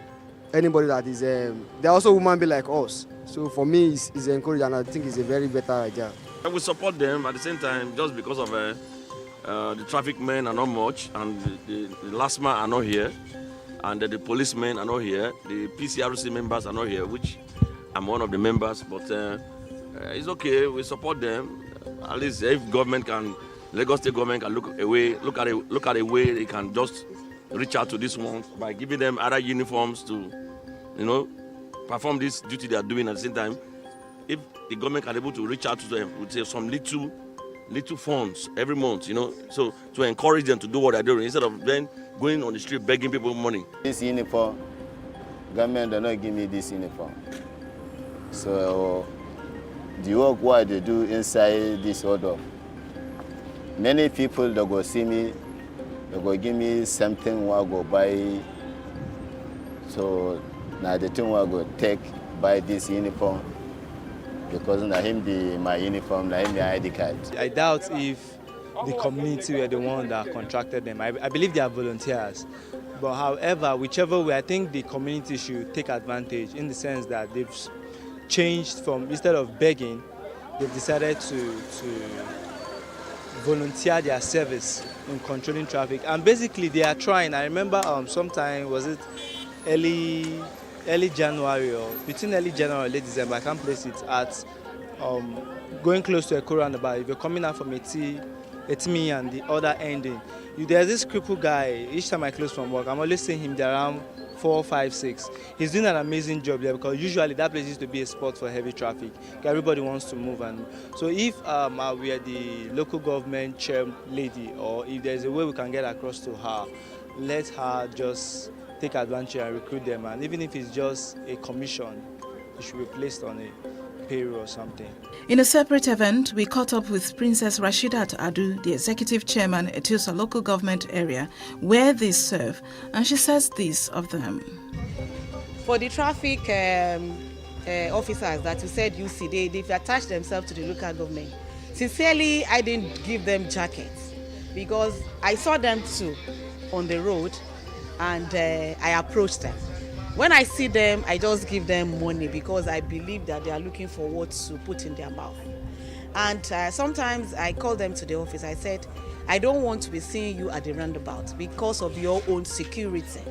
anybody that is, they're also human beings like us. So for me, it's encouraging and I think it's a very better idea. I will support them at the same time just because of the traffic men are not much and the last man are not here and the policemen are not here, the PCRC members are not here, which I'm one of the members, but it's okay, we support them. At least if government can, Lagos State government can look at a way they can just reach out to this one by giving them other uniforms to, you know, perform this duty they are doing at the same time. If the government can be able to reach out to them with some little funds every month, you know, so to encourage them to do what they're doing instead of then going on the street begging people money. This uniform, government does not give me this uniform. So the work what they do inside this order, many people that go see me, they go give me something I go buy. So now the thing I go take buy this uniform because na him my uniform, na him the ID card. I doubt if the community were the one that contracted them. I believe they are volunteers. But however, whichever way, I think the community should take advantage in the sense that they've changed from, instead of begging, they've decided to volunteer their service in controlling traffic. And basically they are trying. I remember sometime, was it early January or between early January and late December, I can't place it, at going close to a roundabout. If you're coming out from Etimi and the other ending, there's this crippled guy. Each time I close from work, I'm always seeing him there around 4, 5, 6. He's doing an amazing job there because usually that place used to be a spot for heavy traffic. Everybody wants to move, and so if we are the local government chair lady, or if there's a way we can get across to her, let her just take advantage and recruit them, and even if it's just a commission, it should be placed on a payroll or something. In a separate event, we caught up with Princess Rashidat Adu, the executive chairman at Etiosa local government area, where they serve, and she says this of them. For the traffic officers that you said you see, they've attached themselves to the local government. Sincerely, I didn't give them jackets because I saw them too on the road, and I approached them. When I see them, I just give them money because I believe that they are looking for what to put in their mouth. And sometimes I call them to the office. I said, I don't want to be seeing you at the roundabout because of your own security.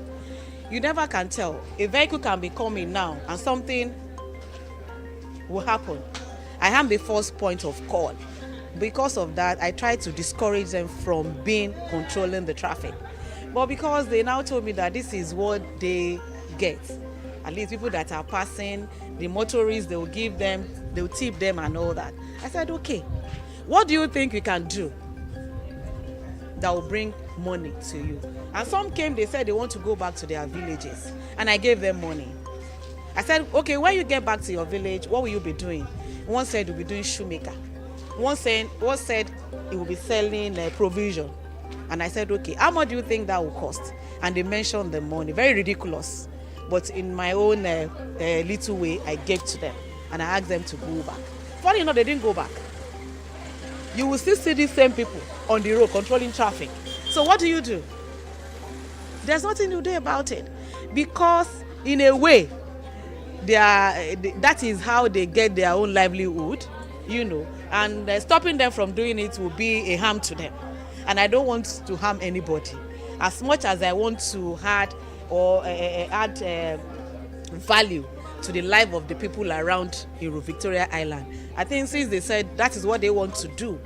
You never can tell. A vehicle can be coming now and something will happen. I am the first point of call. Because of that, I try to discourage them from controlling the traffic. But because they now told me that this is what they get, at least people that are passing, the motorists, they'll give them, they'll tip them and all that. I said, okay, what do you think we can do that will bring money to you? And some came, they said they want to go back to their villages, and I gave them money. I said, okay, when you get back to your village, what will you be doing? One said we'll be doing shoemaker. One said he will be selling provision. And I said, okay, how much do you think that will cost? And they mentioned the money, very ridiculous. But in my own little way, I gave to them. And I asked them to go back. Funny enough, they didn't go back. You will still see these same people on the road controlling traffic. So what do? There's nothing to do about it. Because in a way, that is how they get their own livelihood, you know. And stopping them from doing it will be a harm to them. And I don't want to harm anybody. As much as I want to add value to the life of the people around Victoria Island, I think since they said that is what they want to do,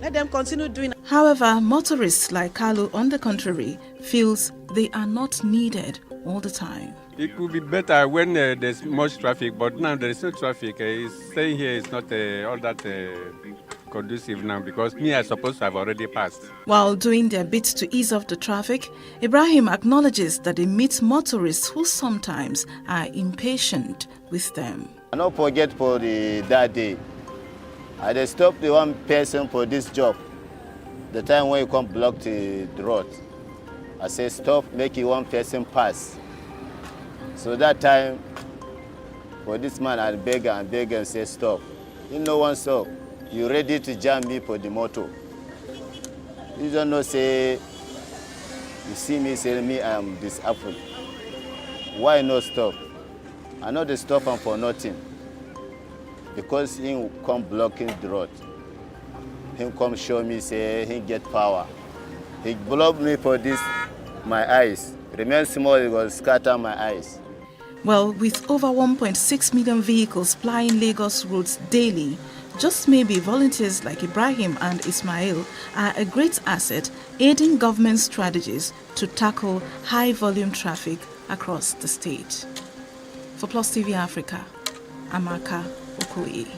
let them continue doing. However, motorists like Kalu, on the contrary, feels they are not needed all the time. It could be better when there's much traffic, but now there is no traffic. Staying here is not all that conducive now, because me, I suppose to have already passed. While doing their bit to ease off the traffic, Ibrahim acknowledges that they meet motorists who sometimes are impatient with them. I don't forget for that day. I just stopped the one person for this job. The time when you come block the road, I say stop, make one person pass. So that time, for this man, I beg and say stop. You know one stop. You ready to jam me for the motor? You don't know, say, you see me, say me, I am disabled. Why not stop? I know they stop him for nothing. Because he come blocking the road. He come show me, say, he get power. He blocked me for this, my eyes. Remain small, it will scatter my eyes. Well, with over 1.6 million vehicles plying Lagos roads daily, just maybe volunteers like Ibrahim and Ismail are a great asset aiding government strategies to tackle high-volume traffic across the state. For Plus TV Africa, Amaka Okoye.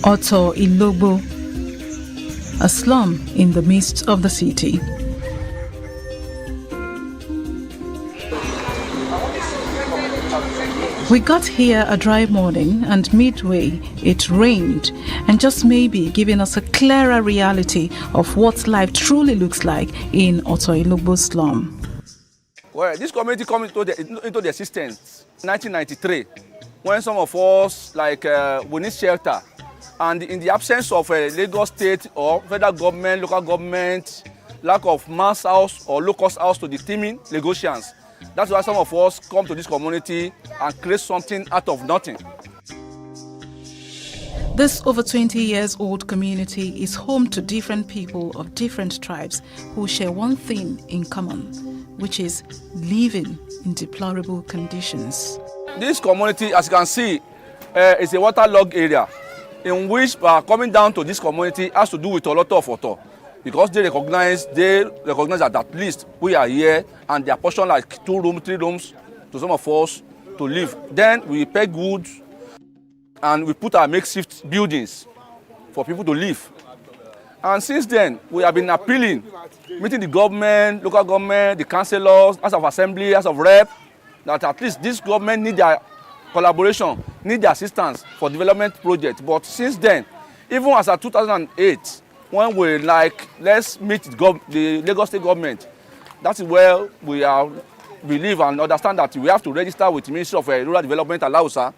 Oto Ilogbo, a slum in the midst of the city. We got here a dry morning, and midway it rained, and just maybe giving us a clearer reality of what life truly looks like in Oto Ilogbo slum. Well, this community came into the existence in 1993, when some of us, we need shelter. And in the absence of a Lagos state or federal government, local government, lack of mass house or low-cost house to the teeming Lagosians, that's why some of us come to this community and create something out of nothing. This over 20 years old community is home to different people of different tribes who share one thing in common, which is living in deplorable conditions. This community, as you can see, is a waterlogged area, in which coming down to this community has to do with a lot of water, because they recognize that at least we are here and they are portioned like 2 rooms, 3 rooms to some of us to live. Then we peg wood and we put our makeshift buildings for people to live. And since then, we have been appealing, meeting the government, local government, the councillors, House of Assembly, House of Rep, that at least this government need their collaboration, need their assistance for development projects. But since then, even as of 2008, when we let's meet the Lagos State government, that is where we believe and understand that we have to register with the Ministry of Rural Development and Lausa.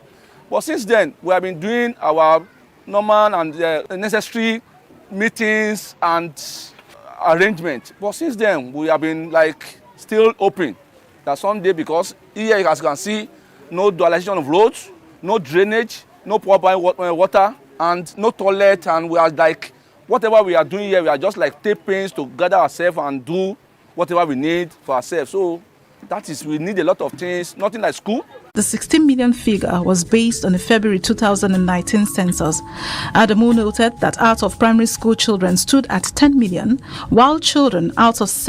But since then, we have been doing our normal and necessary meetings and arrangements. But since then, we have been still open that someday, because here, as you can see, no dualization of roads, no drainage, no proper water, and no toilet. And we are whatever we are doing here, we are just take pains to gather ourselves and do whatever we need for ourselves. So that is, we need a lot of things, nothing like school. The 16 million figure was based on the February 2019 census. Adamu noted that out of primary school children stood at 10 million, while children out of